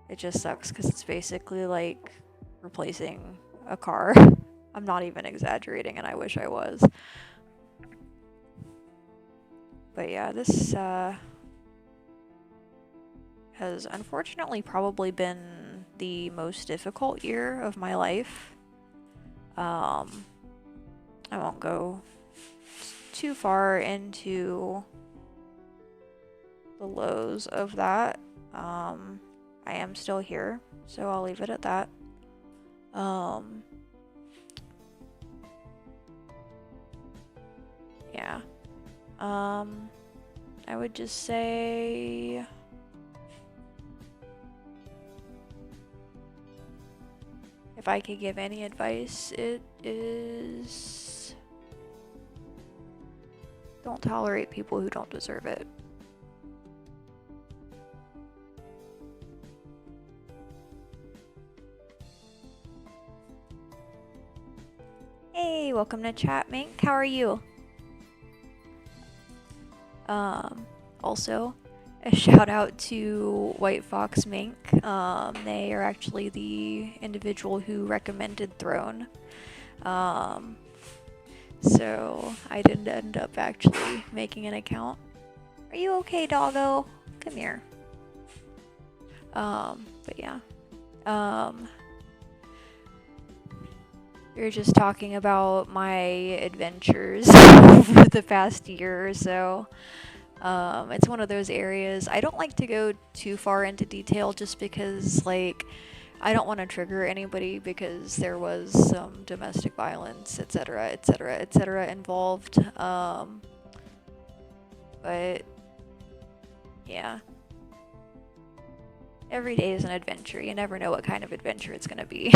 It just sucks because it's basically like replacing a car. I'm not even exaggerating, and I wish I was. But yeah, this has unfortunately probably been the most difficult year of my life. I won't go too far into the lows of that. I am still here, so I'll leave it at that. Yeah. I would just say if I could give any advice, it is don't tolerate people who don't deserve it. Hey, welcome to chat, Mink. How are you? Also, a shout out to White Fox Mink. They are actually the individual who recommended Throne. So I didn't end up actually making an account. Are you okay, doggo? Come here. But yeah. We were just talking about my adventures over the past year or so. It's one of those areas I don't like to go too far into detail just because, like, I don't want to trigger anybody because there was some domestic violence, etc., etc., etc. involved. But yeah. Every day is an adventure. You never know what kind of adventure it's gonna be.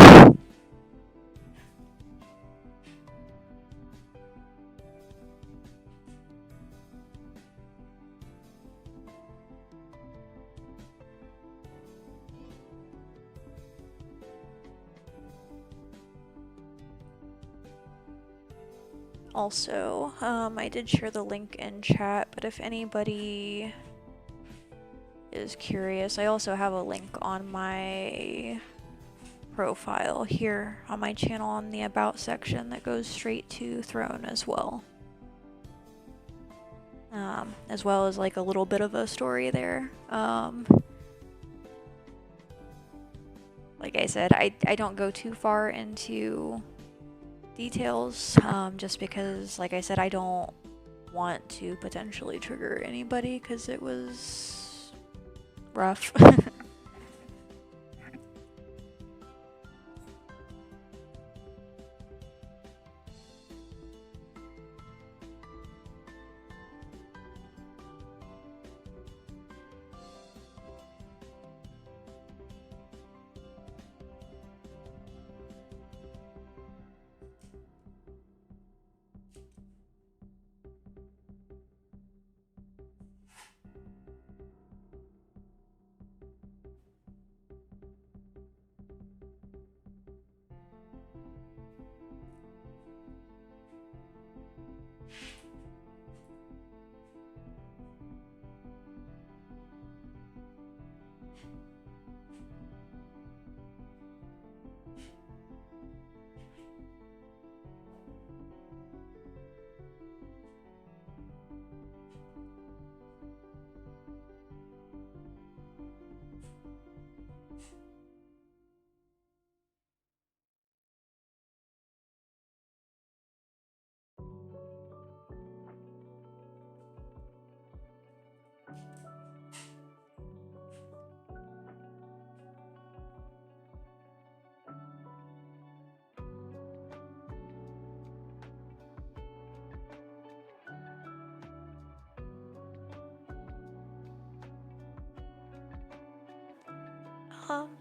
Also, I did share the link in chat, but if anybody is curious, I also have a link on my profile here on my channel on the About section that goes straight to Throne as well. As well as like a little bit of a story there. Like I said, I don't go too far into details, just because, like I said, I don't want to potentially trigger anybody because it was rough.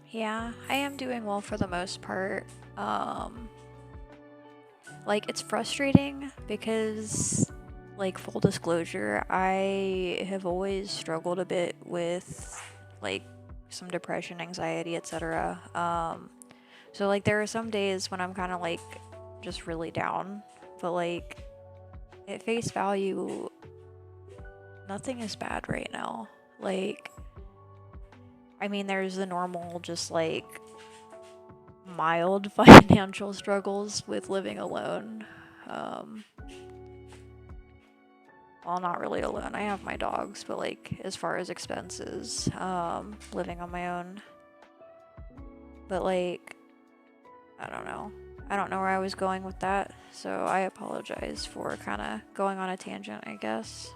Yeah, I am doing well for the most part. Like, it's frustrating because, like, full disclosure, I have always struggled a bit with, like, some depression, anxiety, etc. So, like, there are some days when I'm kind of, like, just really down, but, like, at face value, nothing is bad right now. Like, I mean, there's the normal, just like mild financial struggles with living alone. Well, not really alone. I have my dogs, but like as far as expenses, living on my own. But like, I don't know. I don't know where I was going with that, so I apologize for kind of going on a tangent, I guess.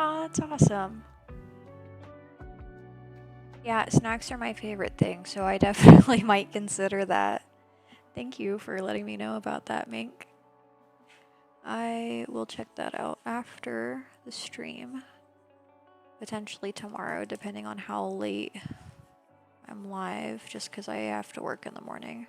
Oh, that's awesome. Yeah, snacks are my favorite thing, so I definitely might consider that. Thank you for letting me know about that, Mink. I will check that out after the stream. Potentially tomorrow, depending on how late I'm live, just because I have to work in the morning.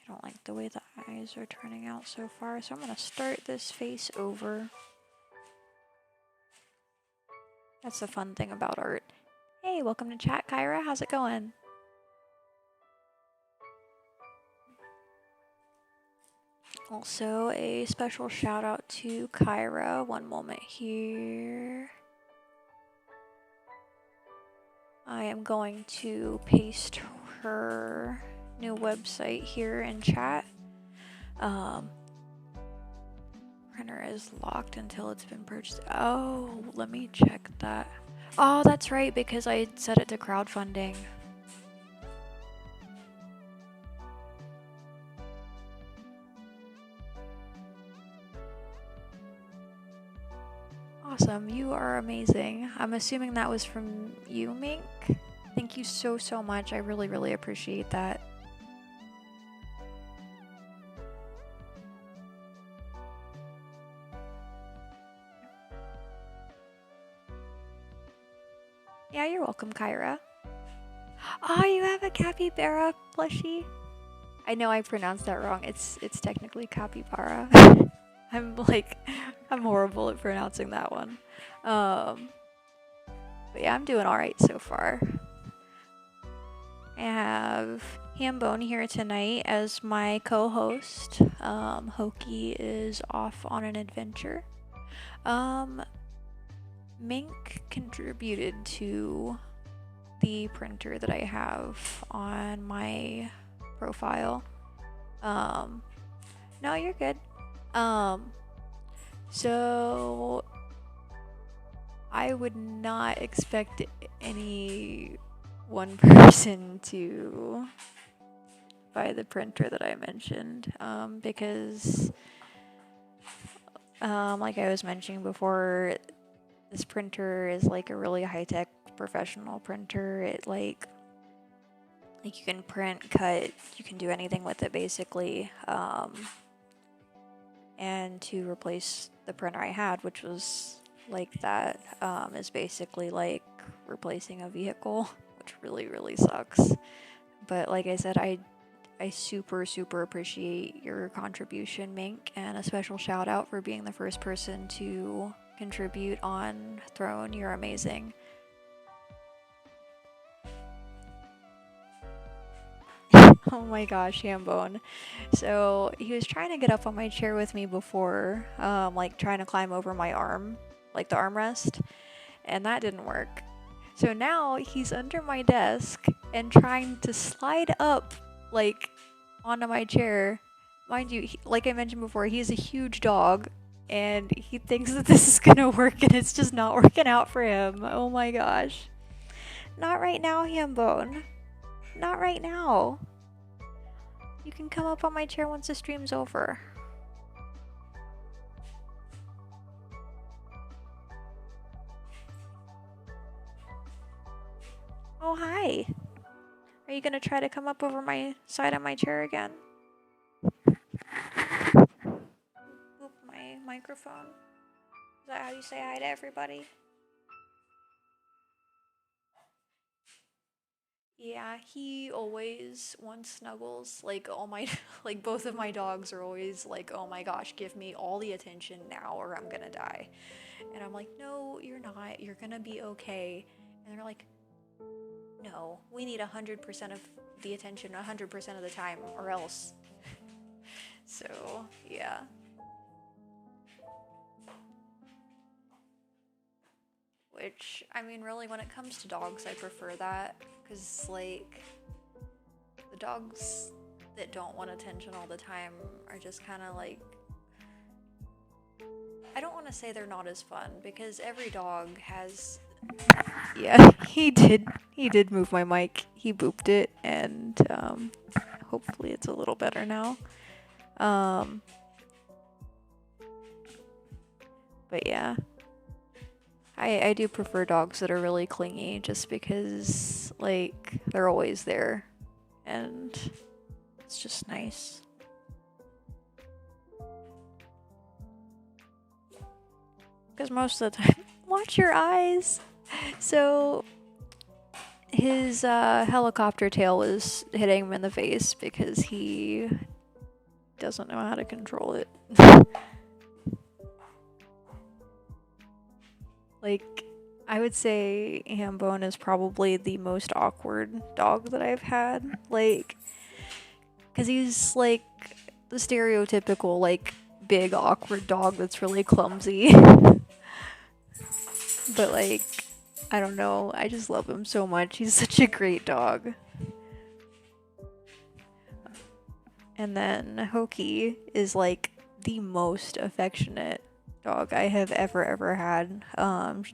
I don't like the way the eyes are turning out so far, so I'm going to start this face over. That's the fun thing about art. Hey, welcome to chat, Kyra. How's it going? Also, a special shout out to Kyra. One moment here. I am going to paste her new website here in chat. Printer is locked until it's been purchased. Oh, let me check that. Oh, that's right, because I set it to crowdfunding. Awesome, you are amazing. I'm assuming that was from you, Mink. Thank you so much. I really appreciate that. Yeah, you're welcome, Kyra. Oh, you have a capybara plushie? I know I pronounced that wrong. It's technically capybara. I'm horrible at pronouncing that one. But yeah, I'm doing alright so far. I have Hambone here tonight as my co-host. Hoki is off on an adventure. Mink contributed to the printer that I have on my profile. No, you're good. So I would not expect any one person to buy the printer that I mentioned, because like I was mentioning before, this printer is like a really high-tech professional printer. It like you can print, cut, you can do anything with it basically. And to replace the printer I had, which was like that, is basically like replacing a vehicle, which really sucks. But like I said, I super appreciate your contribution, Mink, and a special shout out for being the first person to contribute on Throne. You're amazing. Oh my gosh, Hambone. So he was trying to get up on my chair with me before, like trying to climb over my arm, like the armrest, and that didn't work. So now he's under my desk and trying to slide up, like, onto my chair. Mind you, like I mentioned before, he's a huge dog, and he thinks that this is gonna work, and it's just not working out for him. Oh my gosh. Not right now, Hambone. Not right now. You can come up on my chair once the stream's over. Oh, hi. Are you gonna try to come up over my side of my chair again? Boop my microphone. Is that how you say hi to everybody? Yeah, he always wants snuggles. Like all my like both of my dogs are always like, "Oh my gosh, give me all the attention now or I'm gonna die." And I'm like, "No, you're not. You're gonna be okay." And they're like, "No, we need 100% of the attention 100% of the time or else." So, yeah. Which, I mean, really, when it comes to dogs, I prefer that. Because, like, the dogs that don't want attention all the time are just kind of like. I don't want to say they're not as fun, because every dog has. Yeah, he did. He did move my mic. He booped it, and hopefully it's a little better now. But yeah. I do prefer dogs that are really clingy just because, like, they're always there and it's just nice. Because most of the time, watch your eyes! So, his helicopter tail was hitting him in the face because he doesn't know how to control it. Like, I would say Hambone is probably the most awkward dog that I've had. Like, because he's like the stereotypical, like, big, awkward dog that's really clumsy. But, like, I don't know. I just love him so much. He's such a great dog. And then Hoki is, like, the most affectionate dog I have ever had.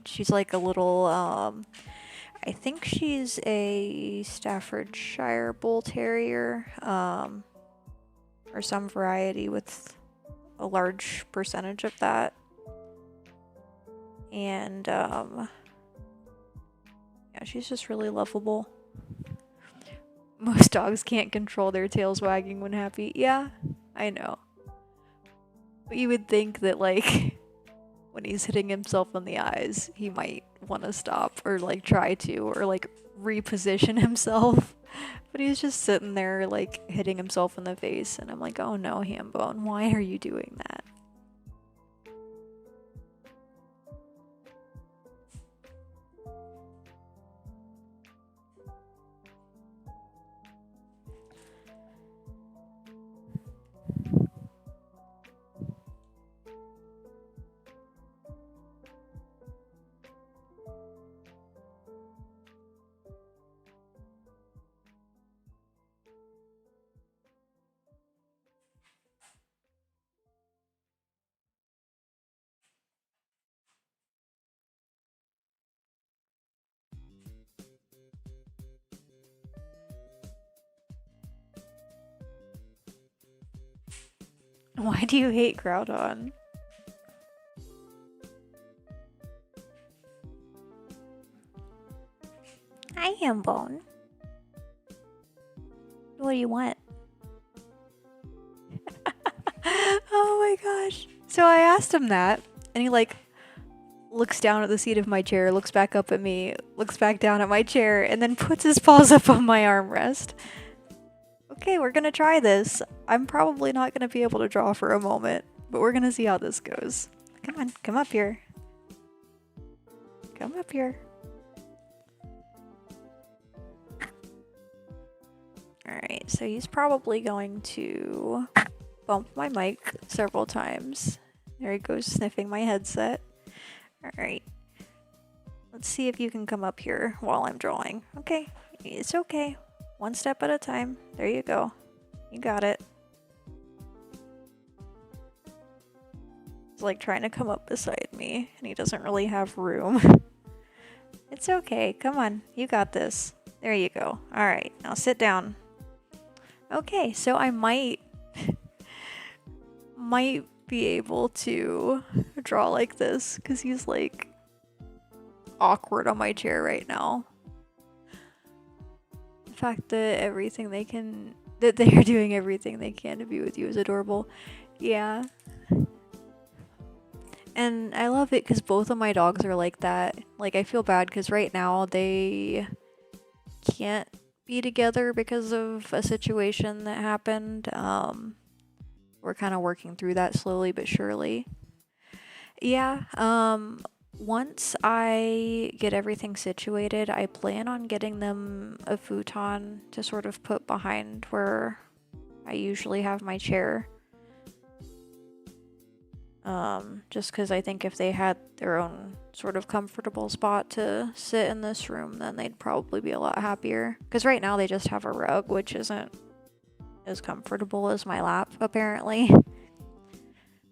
She's like a little, I think she's a Staffordshire Bull Terrier, or some variety with a large percentage of that. And, yeah, she's just really lovable. Most dogs can't control their tails wagging when happy. Yeah, I know. But you would think that, like, when he's hitting himself in the eyes, he might want to stop or, like, try to, or, like, reposition himself. But he's just sitting there, like, hitting himself in the face. And I'm like, oh no, Hambone, why are you doing that? Why do you hate Groudon? Hi, Hambone. What do you want? Oh my gosh. So I asked him that, and he, like, looks down at the seat of my chair, looks back up at me, looks back down at my chair, and then puts his paws up on my armrest. Okay, we're gonna try this. I'm probably not gonna be able to draw for a moment, but we're gonna see how this goes. Come on, come up here. Come up here. Alright, so he's probably going to bump my mic several times. There he goes, sniffing my headset. Alright. Let's see if you can come up here while I'm drawing. Okay, it's okay. One step at a time. There you go. You got it. He's like trying to come up beside me, and he doesn't really have room. It's okay. Come on. You got this. There you go. Alright, now sit down. Okay, so I might be able to draw like this, because he's, like, awkward on my chair right now. fact that that they're doing everything they can to be with you is adorable. Yeah. And I love it because both of my dogs are like that. Like, I feel bad because right now they can't be together because of a situation that happened. We're kind of working through that slowly but surely. Yeah, once I get everything situated, I plan on getting them a futon to sort of put behind where I usually have my chair. Just because I think if they had their own sort of comfortable spot to sit in this room, then they'd probably be a lot happier. Because right now they just have a rug, which isn't as comfortable as my lap, apparently.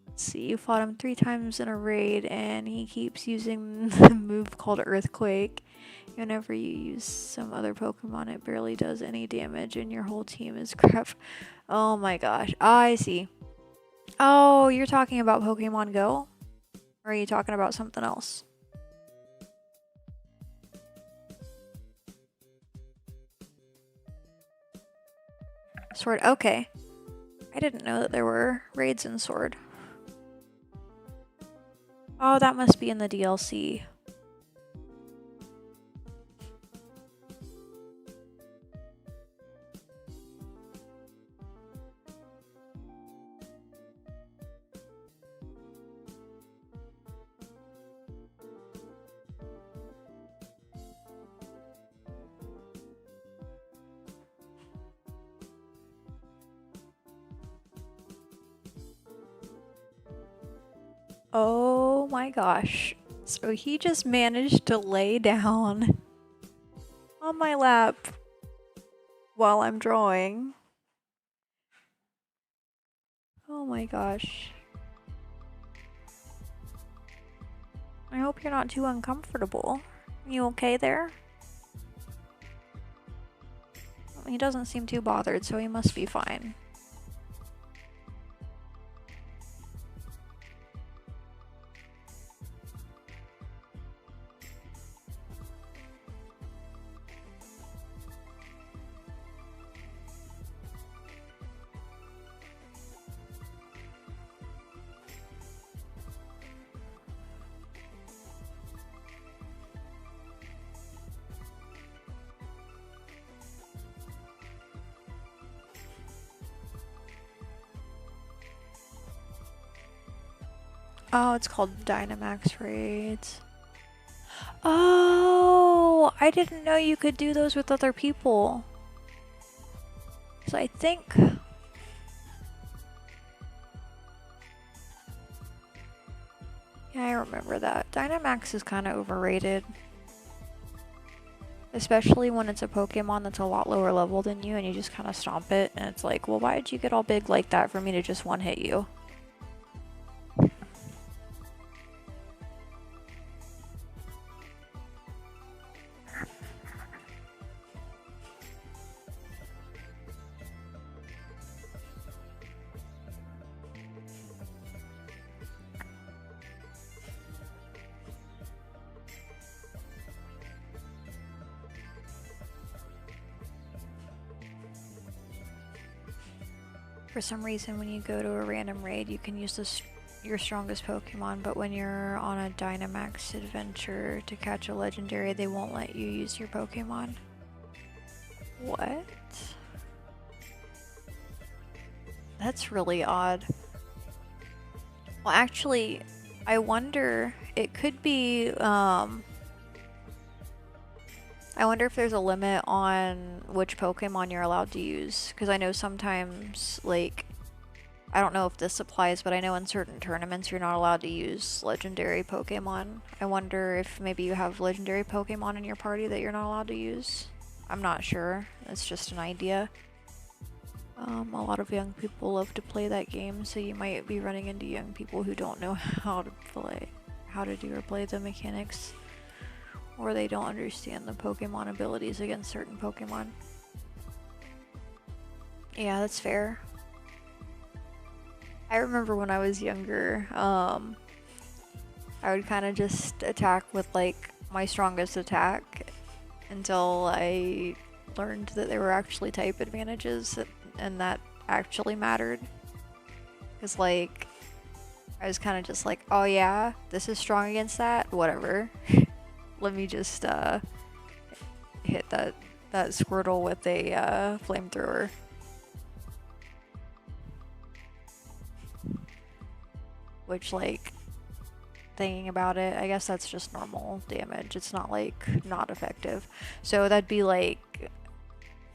Let's see, you fought him 3 times in a raid, and he keeps using the move called Earthquake. Whenever you use some other Pokemon, it barely does any damage, and your whole team is crap. Oh my gosh, I see. Oh, you're talking about Pokemon Go? Or are you talking about something else? Sword, okay. I didn't know that there were raids in Sword. Oh, that must be in the DLC. Oh my gosh. So he just managed to lay down on my lap while I'm drawing. Oh my gosh. I hope you're not too uncomfortable. You okay there? He doesn't seem too bothered, so he must be fine. Oh, it's called Dynamax Raids. Oh, I didn't know you could do those with other people. So I think... Yeah, I remember that. Dynamax is kind of overrated. Especially when it's a Pokemon that's a lot lower level than you and you just kind of stomp it. And it's like, well, why did you get all big like that for me to just one-hit you? For some reason, when you go to a random raid, you can use your strongest Pokemon, but when you're on a Dynamax adventure to catch a legendary, they won't let you use your Pokemon. What? That's really odd. Well, actually, I wonder, it could be, I wonder if there's a limit on which Pokemon you're allowed to use, because I know sometimes, like, I don't know if this applies, but I know in certain tournaments you're not allowed to use legendary Pokemon. I wonder if maybe you have legendary Pokemon in your party that you're not allowed to use. I'm not sure. It's just an idea. A lot of young people love to play that game, so you might be running into young people who don't know how to do or play the mechanics. Or they don't understand the Pokemon abilities against certain Pokemon. Yeah, that's fair. I remember when I was younger, I would kind of just attack with like my strongest attack until I learned that there were actually type advantages and that actually mattered. Because, like, I was kind of just like, oh yeah, this is strong against that? Whatever. Let me just hit that Squirtle with a flamethrower. Which, like, thinking about it, I guess that's just normal damage. It's not, like, not effective. So that'd be like,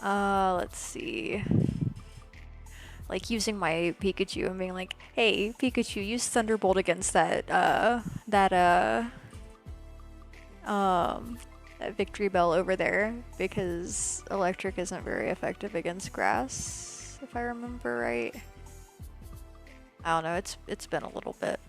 let's see. Like, using my Pikachu and being like, hey, Pikachu, use Thunderbolt against that Victory Bell over there, because electric isn't very effective against grass, if I remember right. I don't know, it's been a little bit.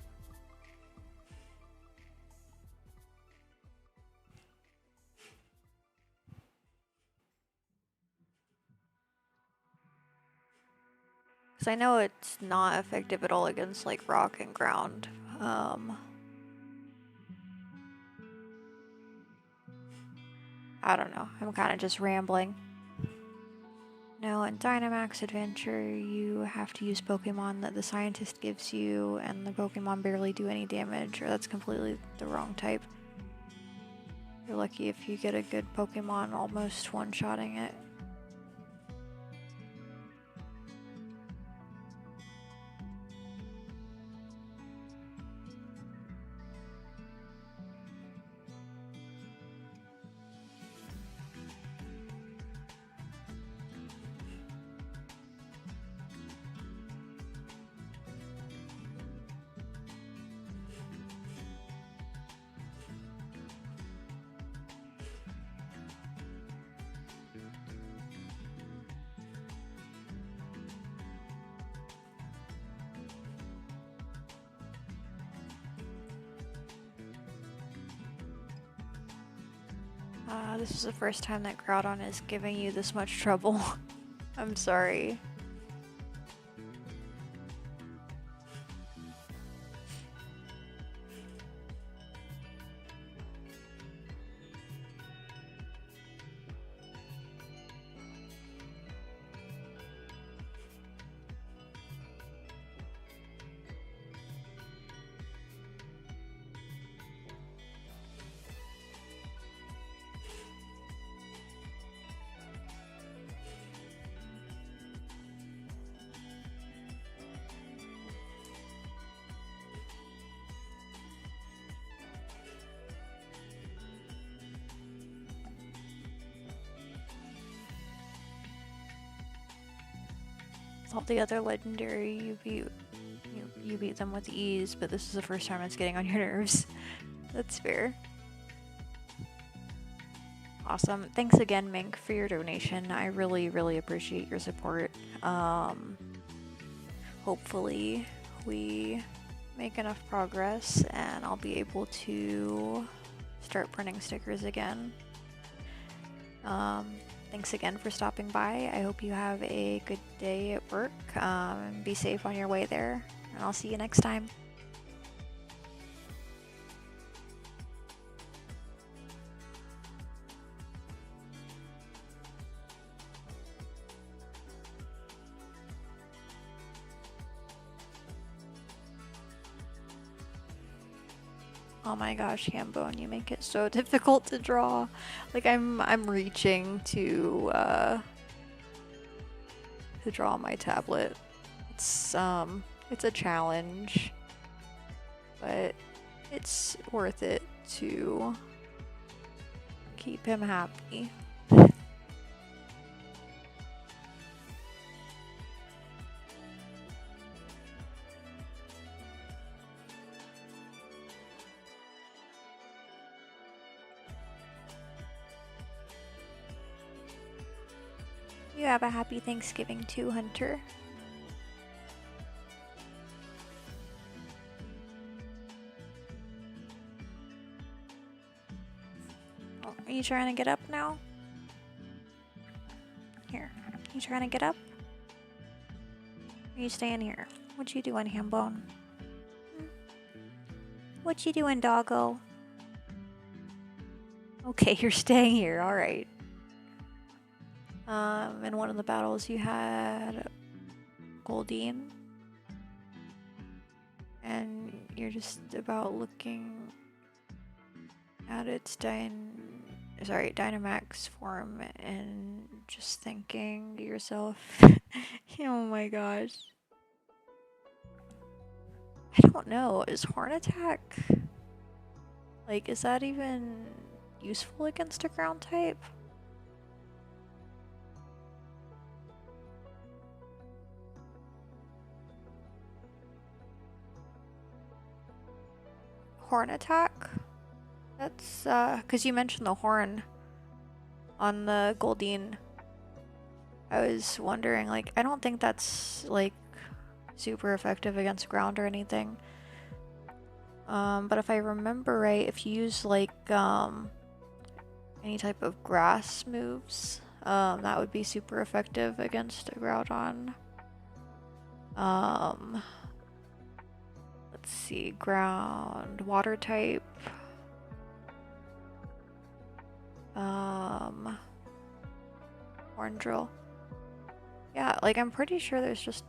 Because I know it's not effective at all against, like, rock and ground. I don't know. I'm kind of just rambling. No, in Dynamax Adventure, you have to use Pokemon that the scientist gives you, and the Pokemon barely do any damage, or that's completely the wrong type. You're lucky if you get a good Pokemon almost one-shotting it. This is the first time that Groudon is giving you this much trouble. I'm sorry. All the other legendary, you beat them with ease, but this is the first time it's getting on your nerves. That's fair. Awesome. Thanks again, Mink, for your donation. I really, really appreciate your support. Hopefully we make enough progress and I'll be able to start printing stickers again. Thanks again for stopping by. I hope you have a good day at work. Be safe on your way there, and I'll see you next time. Oh my gosh, Hambone, you make it so difficult to draw. Like, I'm reaching to draw on my tablet. It's a challenge, but it's worth it to keep him happy. You have a happy Thanksgiving too, Hunter. Oh, are you trying to get up now? Here. You trying to get up? Or are you staying here? What you doing, Hambone? What you doing, doggo? Okay, you're staying here, alright. In one of the battles you had Goldine, and you're just about looking at its Dynamax form and just thinking to yourself, oh my gosh. I don't know, is Horn Attack, like, is that even useful against a ground type? Horn Attack? That's, cause you mentioned the horn on the Goldine. I was wondering, like, I don't think that's, like, super effective against ground or anything. But if I remember right, if you use, like, any type of grass moves, that would be super effective against a Groudon. Let's see, ground, water type. Horn Drill. Yeah, like, I'm pretty sure there's just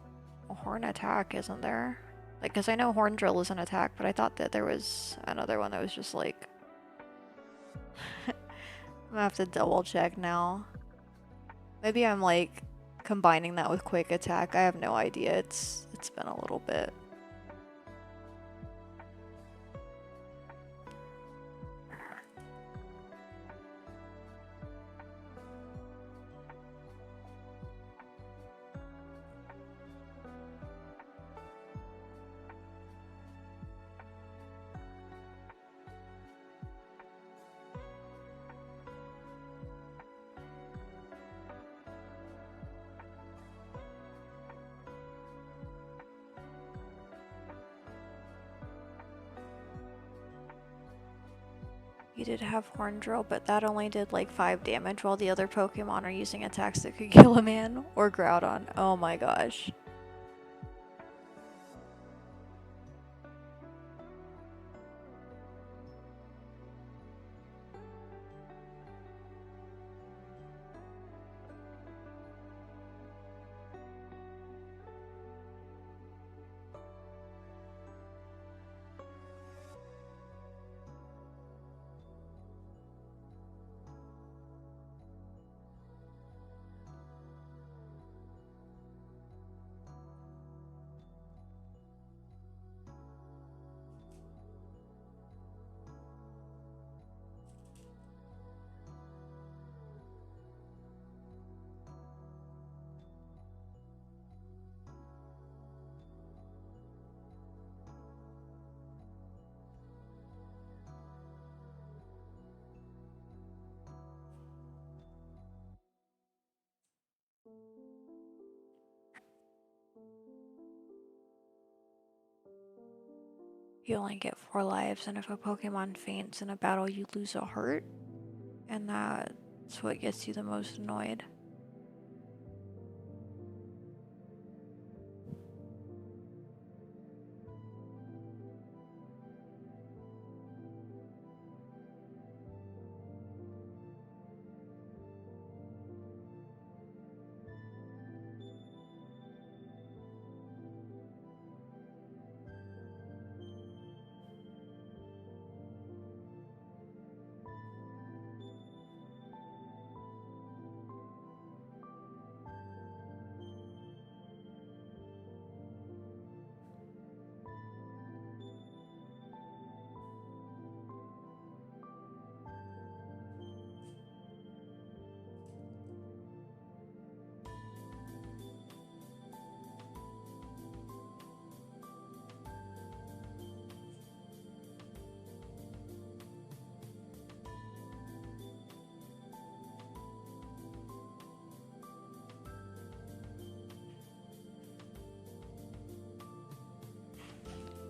a Horn Attack, isn't there? Like, because I know Horn Drill is an attack, but I thought that there was another one that was just like... I'm gonna have to double check now. Maybe I'm, like, combining that with Quick Attack. I have no idea. It's been a little bit. You did have Horn Drill, but that only did like 5 damage while the other Pokemon are using attacks that could kill a man or Groudon. Oh my gosh. You only get 4 lives, and if a Pokemon faints in a battle, you lose a heart, and that's what gets you the most annoyed.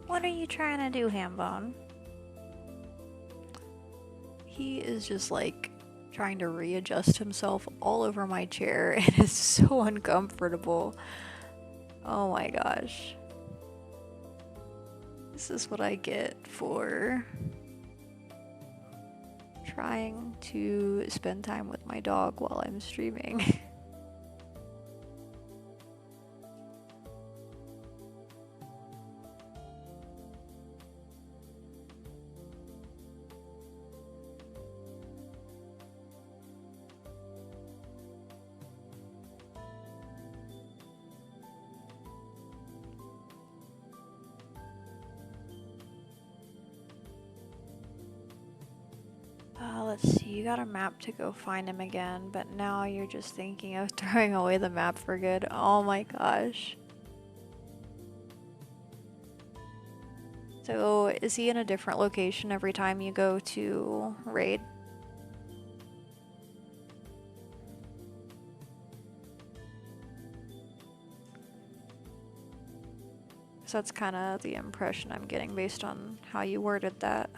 What are you trying to do, Hambone? He is just like trying to readjust himself all over my chair and it's so uncomfortable. Oh my gosh. This is what I get for trying to spend time with my dog while I'm streaming. Let's see, you got a map to go find him again, but now you're just thinking of throwing away the map for good. Oh my gosh. So, is he in a different location every time you go to raid? So that's kind of the impression I'm getting based on how you worded that.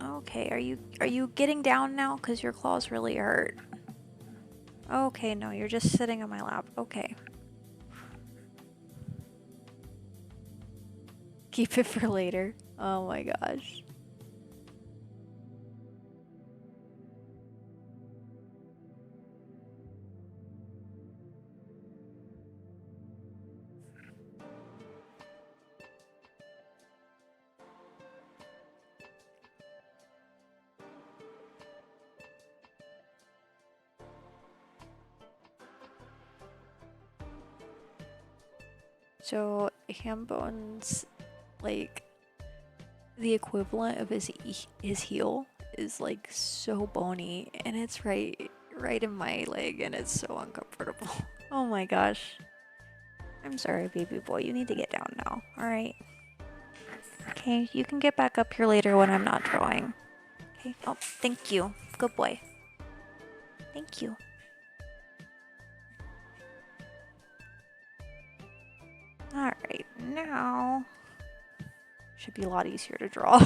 Okay, are you getting down now? 'Cause your claws really hurt. Okay, no, you're just sitting on my lap. Okay. Keep it for later. Oh my gosh. So, Hambone's, like, the equivalent of his heel is, like, so bony, and it's right in my leg, and it's so uncomfortable. Oh my gosh. I'm sorry, baby boy. You need to get down now, alright? Okay, you can get back up here later when I'm not drawing. Okay, oh, thank you. Good boy. Thank you. Alright, now should be a lot easier to draw.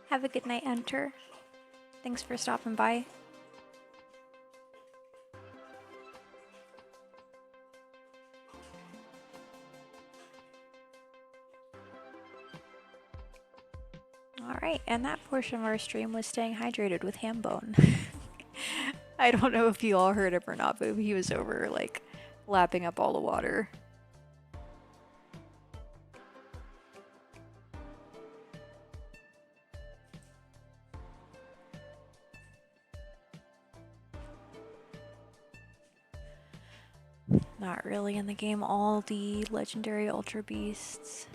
Have a good night, Enter. Thanks for stopping by. Alright, and that portion of our stream was staying hydrated with Hambone. I don't know if you all heard him or not, but he was over, like, lapping up all the water. Not really in the game. All the legendary ultra beasts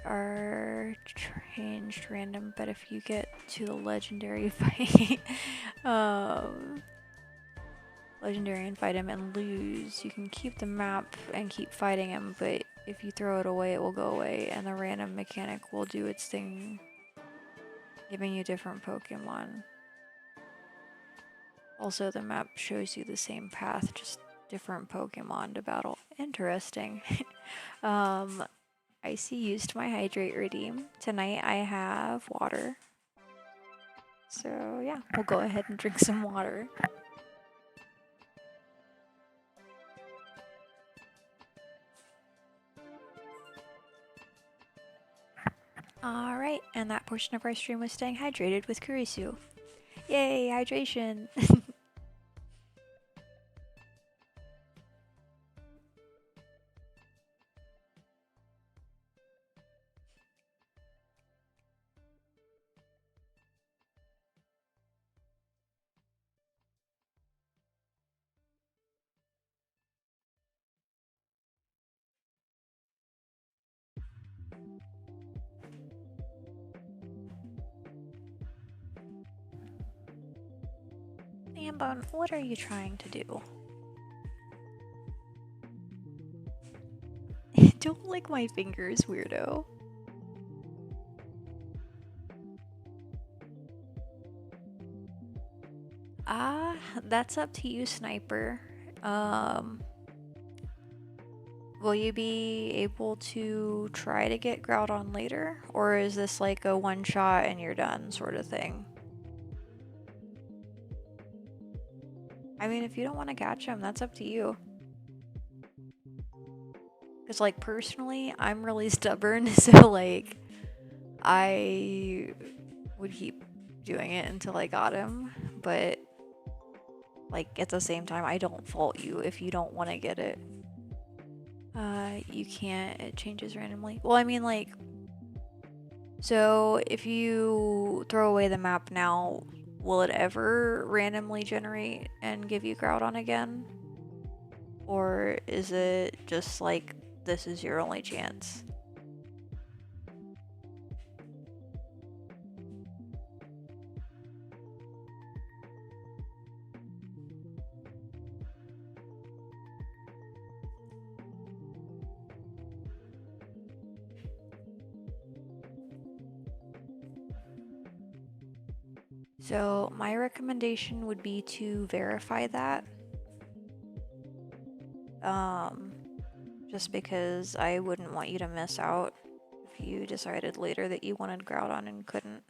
are changed random, but if you get to the legendary fight, legendary and fight him and lose, you can keep the map and keep fighting him, but if you throw it away, it will go away, and the random mechanic will do its thing, giving you different Pokemon. Also, the map shows you the same path, just different Pokemon to battle. Interesting. Icy used my hydrate redeem. Tonight I have water. So yeah, we'll go ahead and drink some water. Alright, and that portion of our stream was staying hydrated with Kurisu. Yay, hydration! Ambone, what are you trying to do? Don't lick my fingers, weirdo. That's up to you, Sniper. Will you be able to try to get Groudon later? Or is this like a one shot and you're done sort of thing? I mean, if you don't want to catch him, that's up to you. Because, like, personally, I'm really stubborn, so, like, I would keep doing it until I got him. But, like, at the same time, I don't fault you if you don't want to get it. You can't, it changes randomly. Well, I mean, like, so if you throw away the map now, will it ever randomly generate and give you Groudon again? Or is it just like, this is your only chance? So my recommendation would be to verify that. Just because I wouldn't want you to miss out if you decided later that you wanted Groudon and couldn't.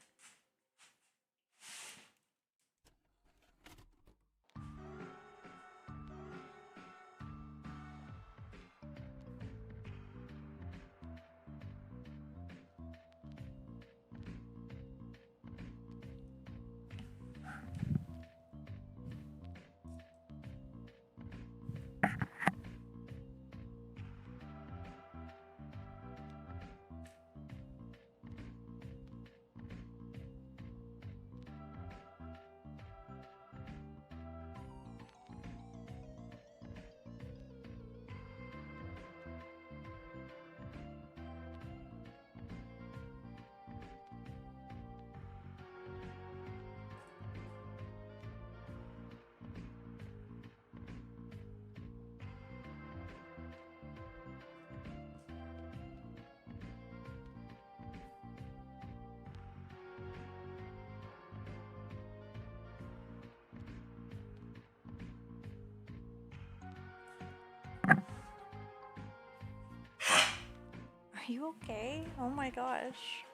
Are you okay? Oh my gosh.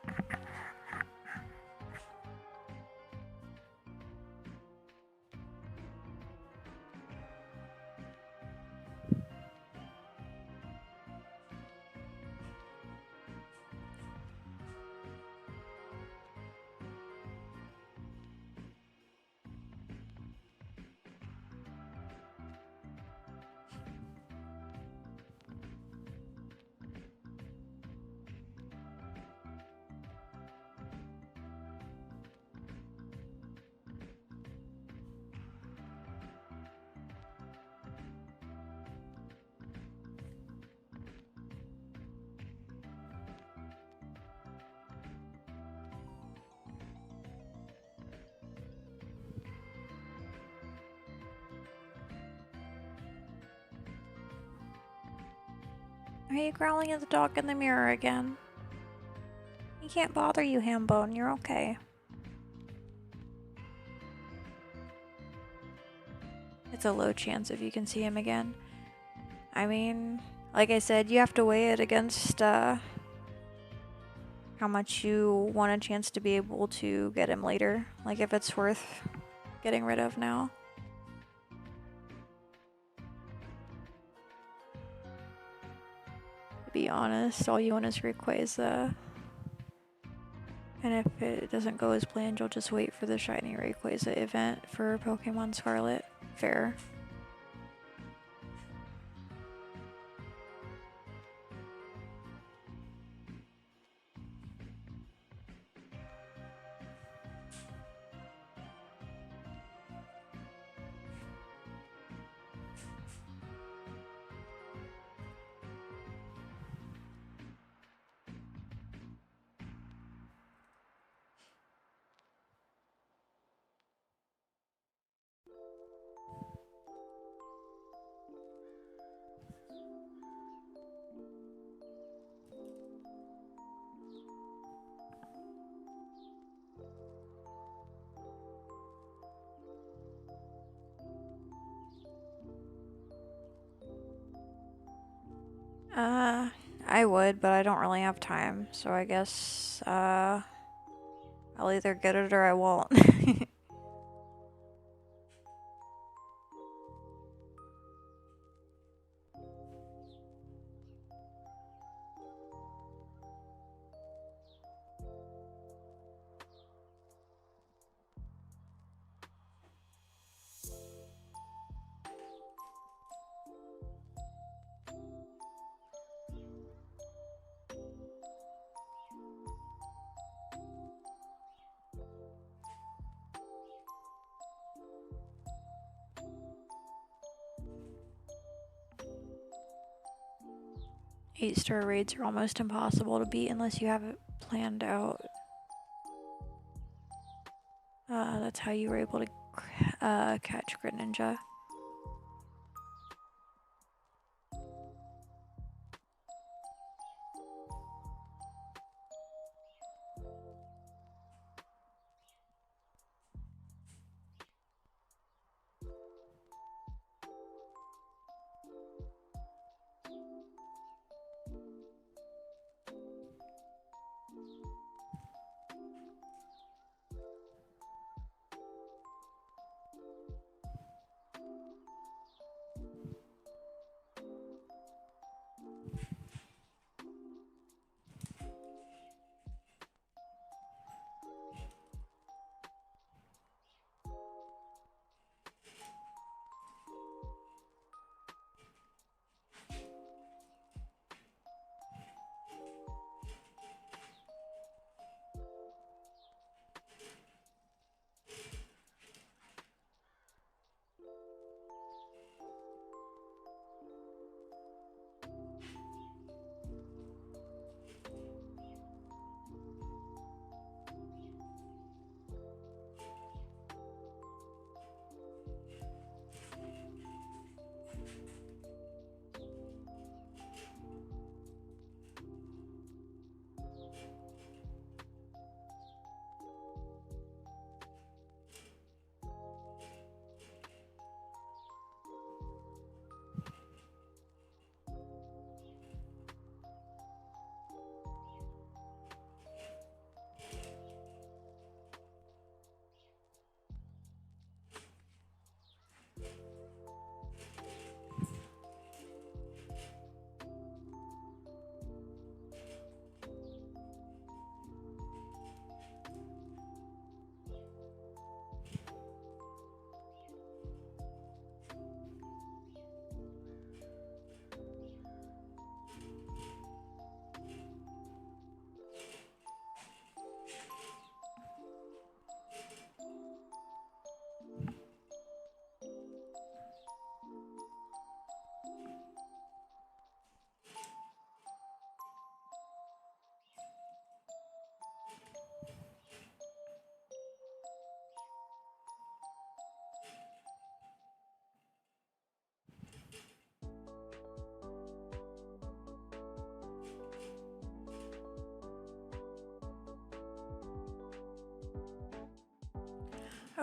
Are you growling at the dog in the mirror again? He can't bother you, Hambone. You're okay. It's a low chance if you can see him again. I mean, like I said, you have to weigh it against how much you want a chance to be able to get him later. Like if it's worth getting rid of now. To be honest, all you want is Rayquaza. And if it doesn't go as planned, you'll just wait for the shiny Rayquaza event for Pokemon Scarlet. Fair. I would, but I don't really have time, so I guess, I'll either get it or I won't. 8-star raids are almost impossible to beat unless you have it planned out. That's how you were able to catch Grid Ninja.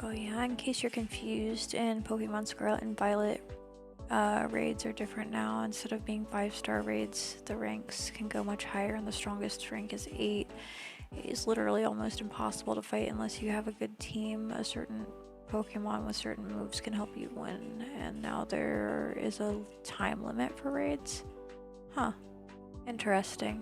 Oh yeah, in case you're confused, in Pokemon Scarlet and Violet, raids are different now. Instead of being 5-star raids, the ranks can go much higher, and the strongest rank is 8. It is literally almost impossible to fight unless you have a good team. A certain Pokemon with certain moves can help you win, and now there is a time limit for raids. Huh. Interesting.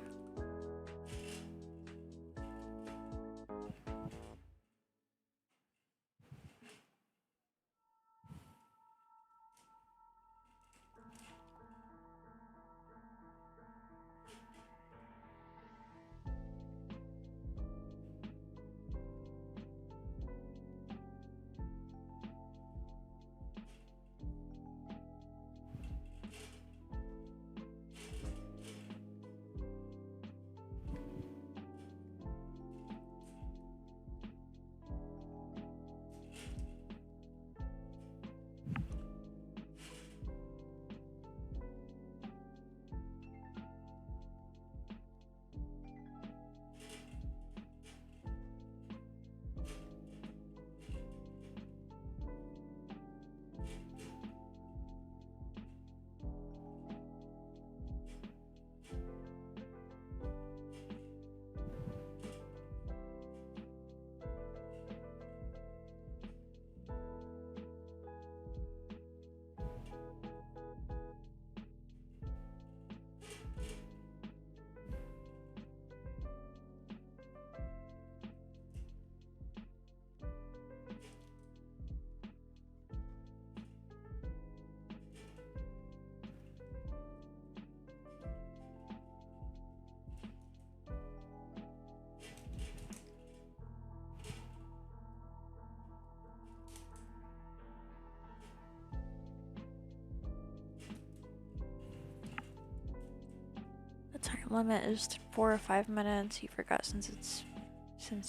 limit is 4 or 5 minutes. You forgot since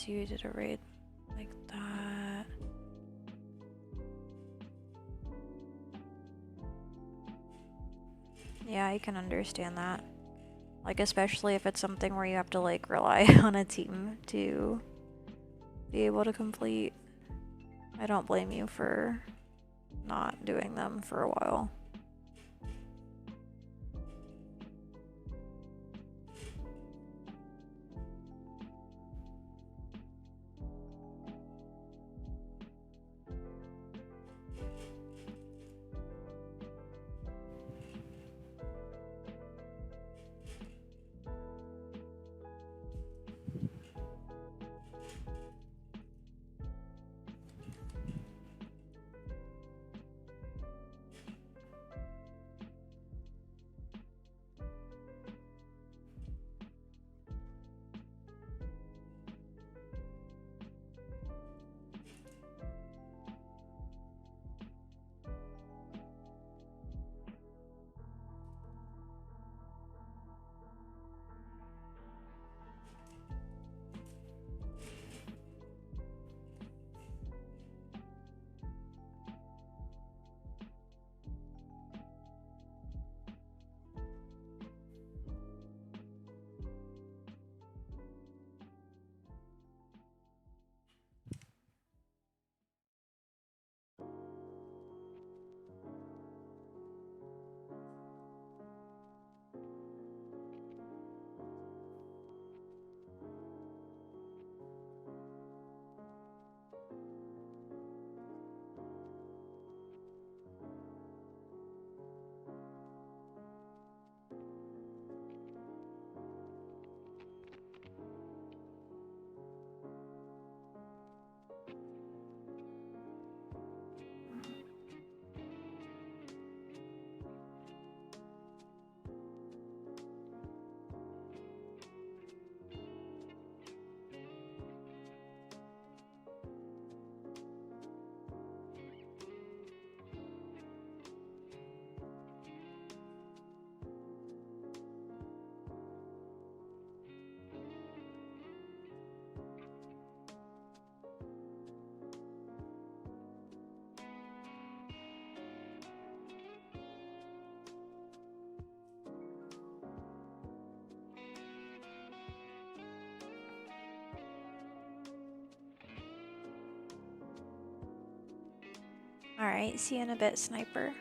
you did a raid like that. Yeah, I can understand that. Like, especially if it's something where you have to, like, rely on a team to be able to complete. I don't blame you for not doing them for a while. Alright, see you in a bit, Sniper.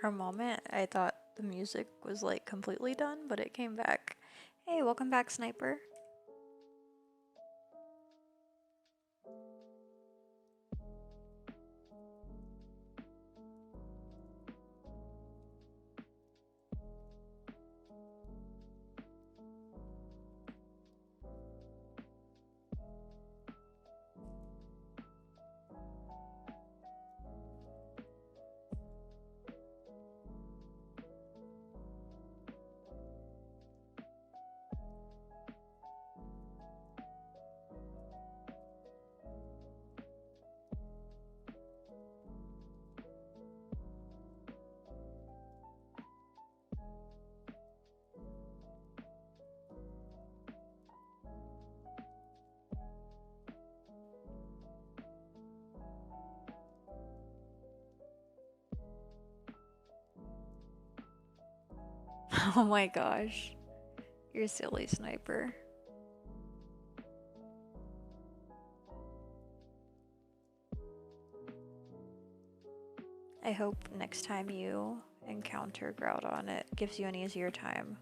For a moment, I thought the music was like completely done, but it came back. Hey, welcome back, Sniper. Oh my gosh. You're silly, Sniper. I hope next time you encounter Groudon, it gives you an easier time.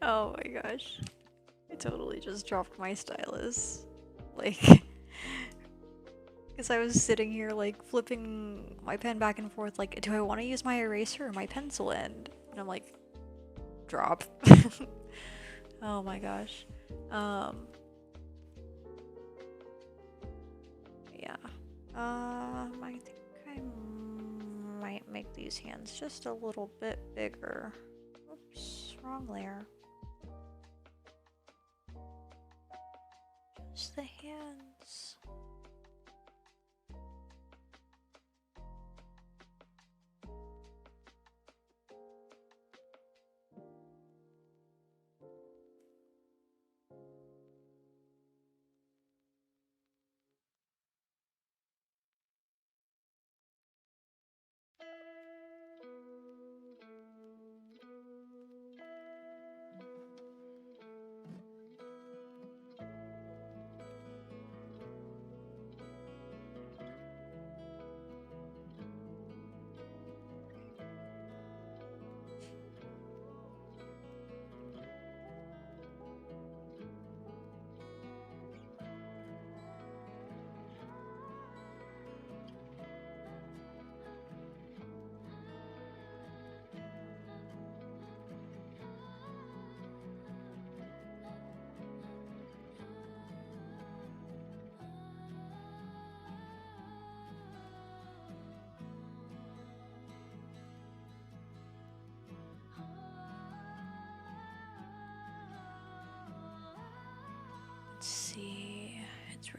Oh my gosh. I totally just dropped my stylus. Like, because I was sitting here, like, flipping my pen back and forth, like, do I want to use my eraser or my pencil end? And I'm like, drop. Oh my gosh. Yeah. I think I might make these hands just a little bit bigger. Oops, wrong layer. Just the hands.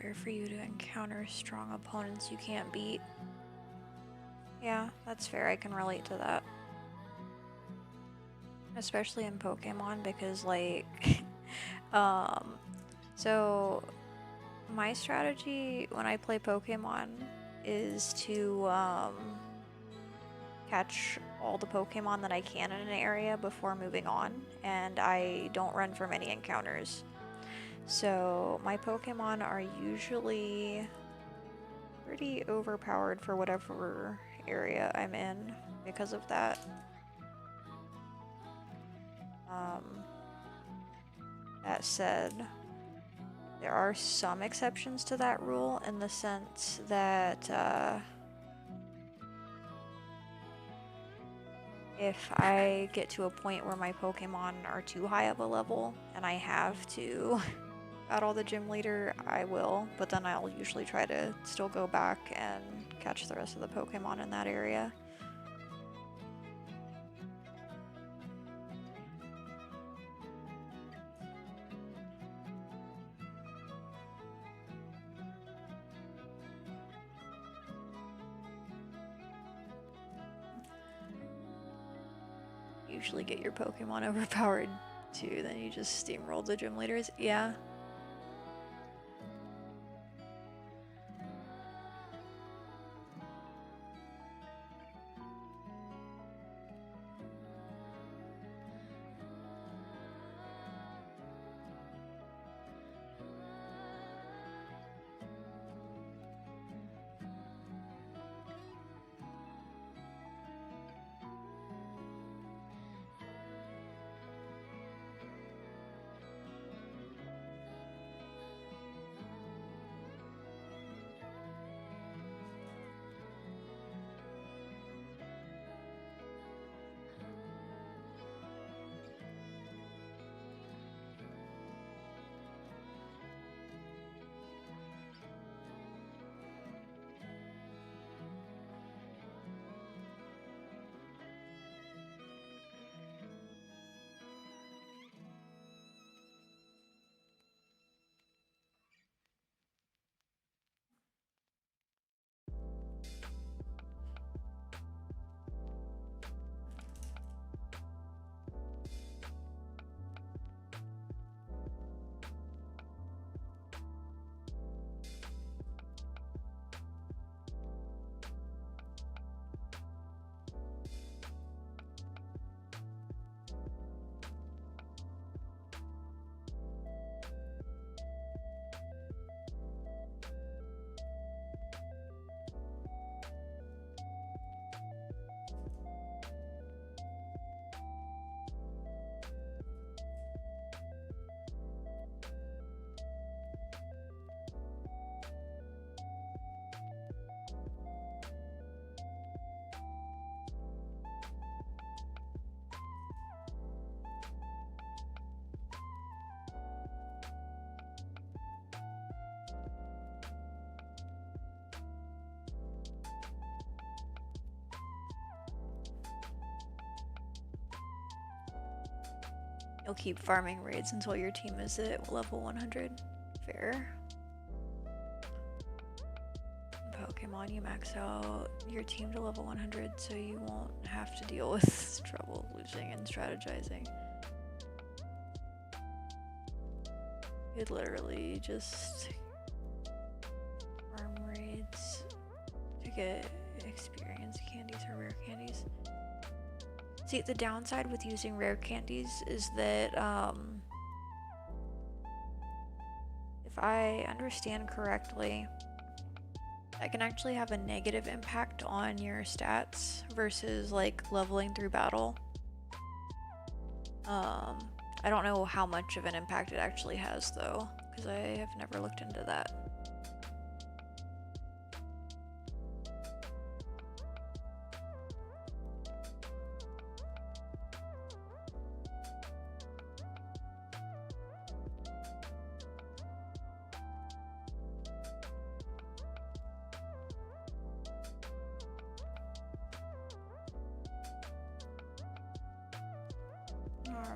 rare for you to encounter strong opponents you can't beat. Yeah, that's fair. I can relate to that. Especially in Pokemon because, like, so my strategy when I play Pokemon is to, catch all the Pokemon that I can in an area before moving on, and I don't run from any encounters. So my Pokemon are usually pretty overpowered for whatever area I'm in because of that. That said, there are some exceptions to that rule in the sense that if I get to a point where my Pokemon are too high of a level and I have to battle the gym leader, I will, but then I'll usually try to still go back and catch the rest of the Pokemon in that area. Usually get your Pokemon overpowered too, then you just steamroll the gym leaders. Yeah. You'll keep farming raids until your team is at level 100. Fair. Pokemon, you max out your team to level 100 so you won't have to deal with trouble losing and strategizing. You'd literally just farm raids to get experience candies or rare candies. See, the downside with using rare candies is that, if I understand correctly, that can actually have a negative impact on your stats versus, like, leveling through battle. I don't know how much of an impact it actually has, though, because I have never looked into that.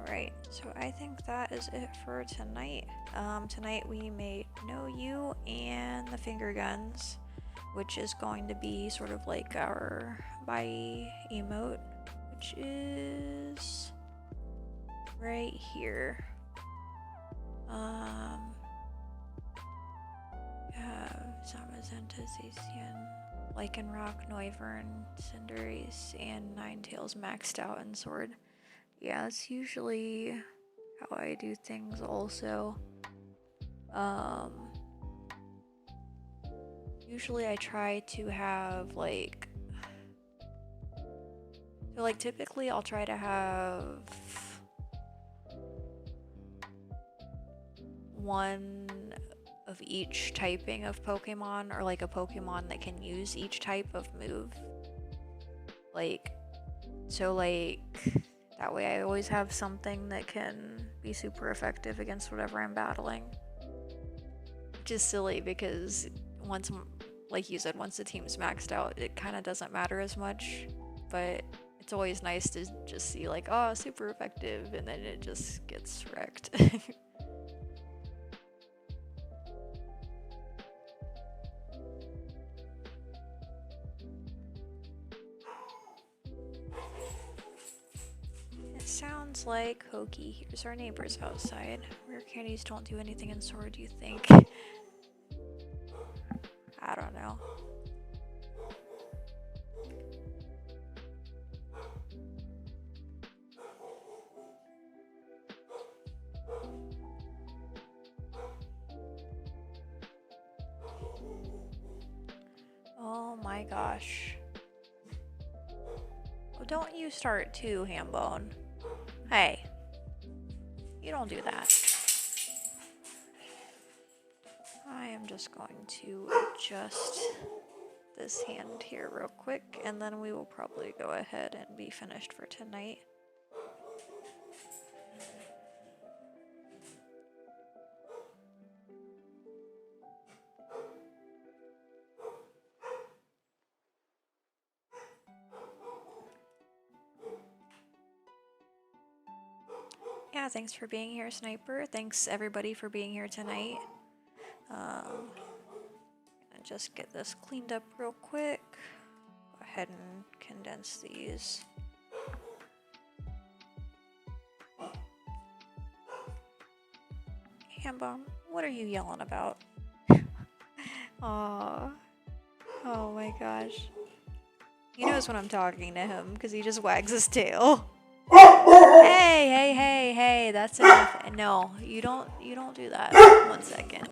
Alright, so I think that is it for tonight. Tonight we made Know You and the finger guns, which is going to be sort of like our bye emote, which is right here. Zamazenta, Zacian, Lycanroc, Noivern, Cinderace, and Ninetales maxed out in Sword. Yeah, that's usually how I do things also. Usually I try to have typically I'll try to have one of each typing of Pokemon, or like a Pokemon that can use each type of move. That way I always have something that can be super effective against whatever I'm battling. Which is silly because once, like you said, once the team's maxed out, it kind of doesn't matter as much. But it's always nice to just see like, oh, super effective, and then it just gets wrecked. It sounds like Hoki hears our neighbors outside. Rare candies don't do anything in Sword, do you think? I don't know. Oh my gosh. Well, don't you start too, Hambone. Hey. You don't do that. I am just going to adjust this hand here real quick, and then we will probably go ahead and be finished for tonight. Yeah, thanks for being here, Sniper. Thanks everybody for being here tonight. And just get this cleaned up real quick. Go ahead and condense these. Hambone, what are you yelling about? Aww. Oh my gosh. He knows when I'm talking to him because he just wags his tail. Hey, that's enough. No, you don't do that. 1 second.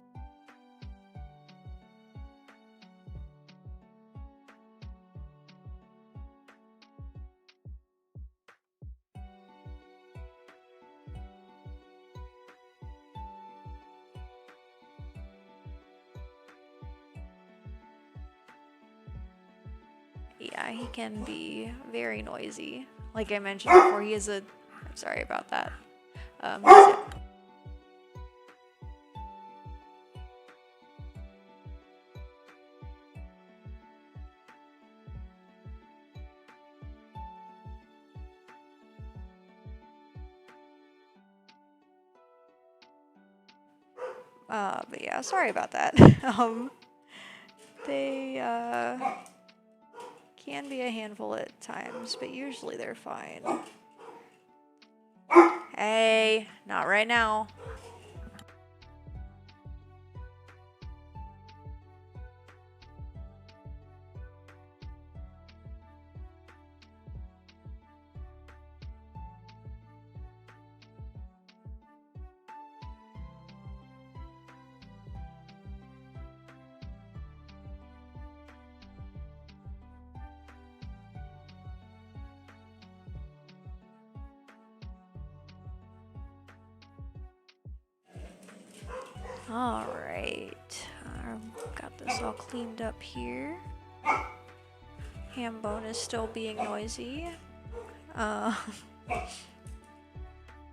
Yeah, he can be very noisy. Like I mentioned before, he is I'm sorry about that. But yeah, sorry about that. They can be a handful at times, but usually they're fine. Hey, not right now. Alright, got this all cleaned up here. Hambone is still being noisy.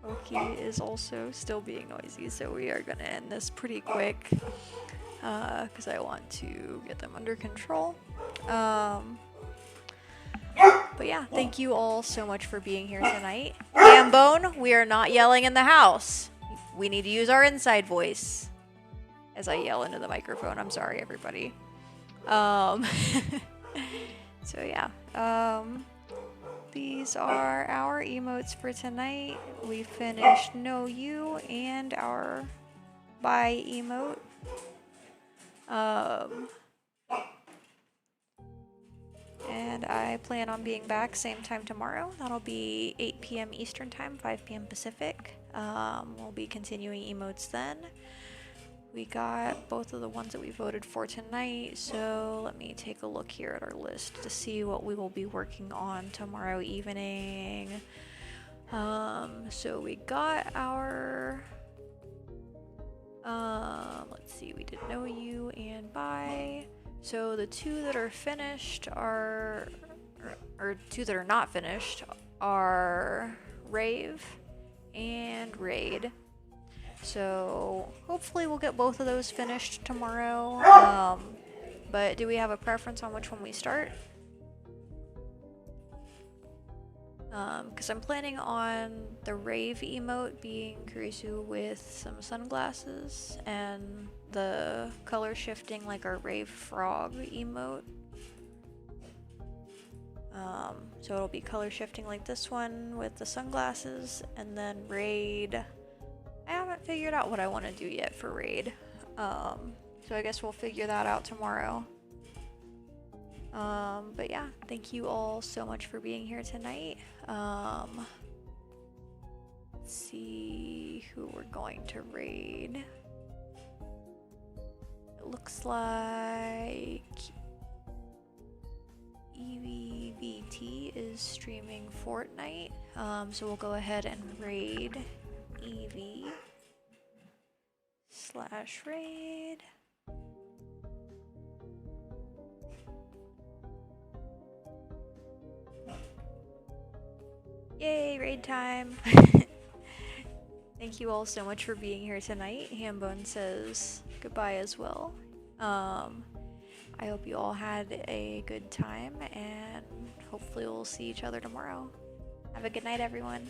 Oki is also still being noisy, so we are gonna end this pretty quick because I want to get them under control. But yeah, thank you all so much for being here tonight. Hambone, we are not yelling in the house. We need to use our inside voice. As I yell into the microphone. I'm sorry, everybody. So yeah. These are our emotes for tonight. We finished Know You and our Bye emote. And I plan on being back same time tomorrow. That'll be 8 p.m. Eastern Time, 5 p.m. Pacific. We'll be continuing emotes then. We got both of the ones that we voted for tonight, so let me take a look here at our list to see what we will be working on tomorrow evening. So we got our... let's see, we did Know You and Bye. So the two that are finished are... or two that are not finished are Rave and Raid. So hopefully we'll get both of those finished tomorrow. But do we have a preference on which one we start? Because I'm planning on the Rave emote being Kurisu with some sunglasses and the color shifting like our Rave Frog emote. So it'll be color shifting like this one with the sunglasses, and then Raid. I haven't figured out what I want to do yet for Raid. So I guess we'll figure that out tomorrow. But yeah, thank you all so much for being here tonight. Let's see who we're going to raid. It looks like EVVT is streaming Fortnite. So we'll go ahead and raid EV/raid. Yay, raid time! Thank you all so much for being here tonight. Hambone says goodbye as well. I hope you all had a good time, and hopefully we'll see each other tomorrow. Have a good night, everyone.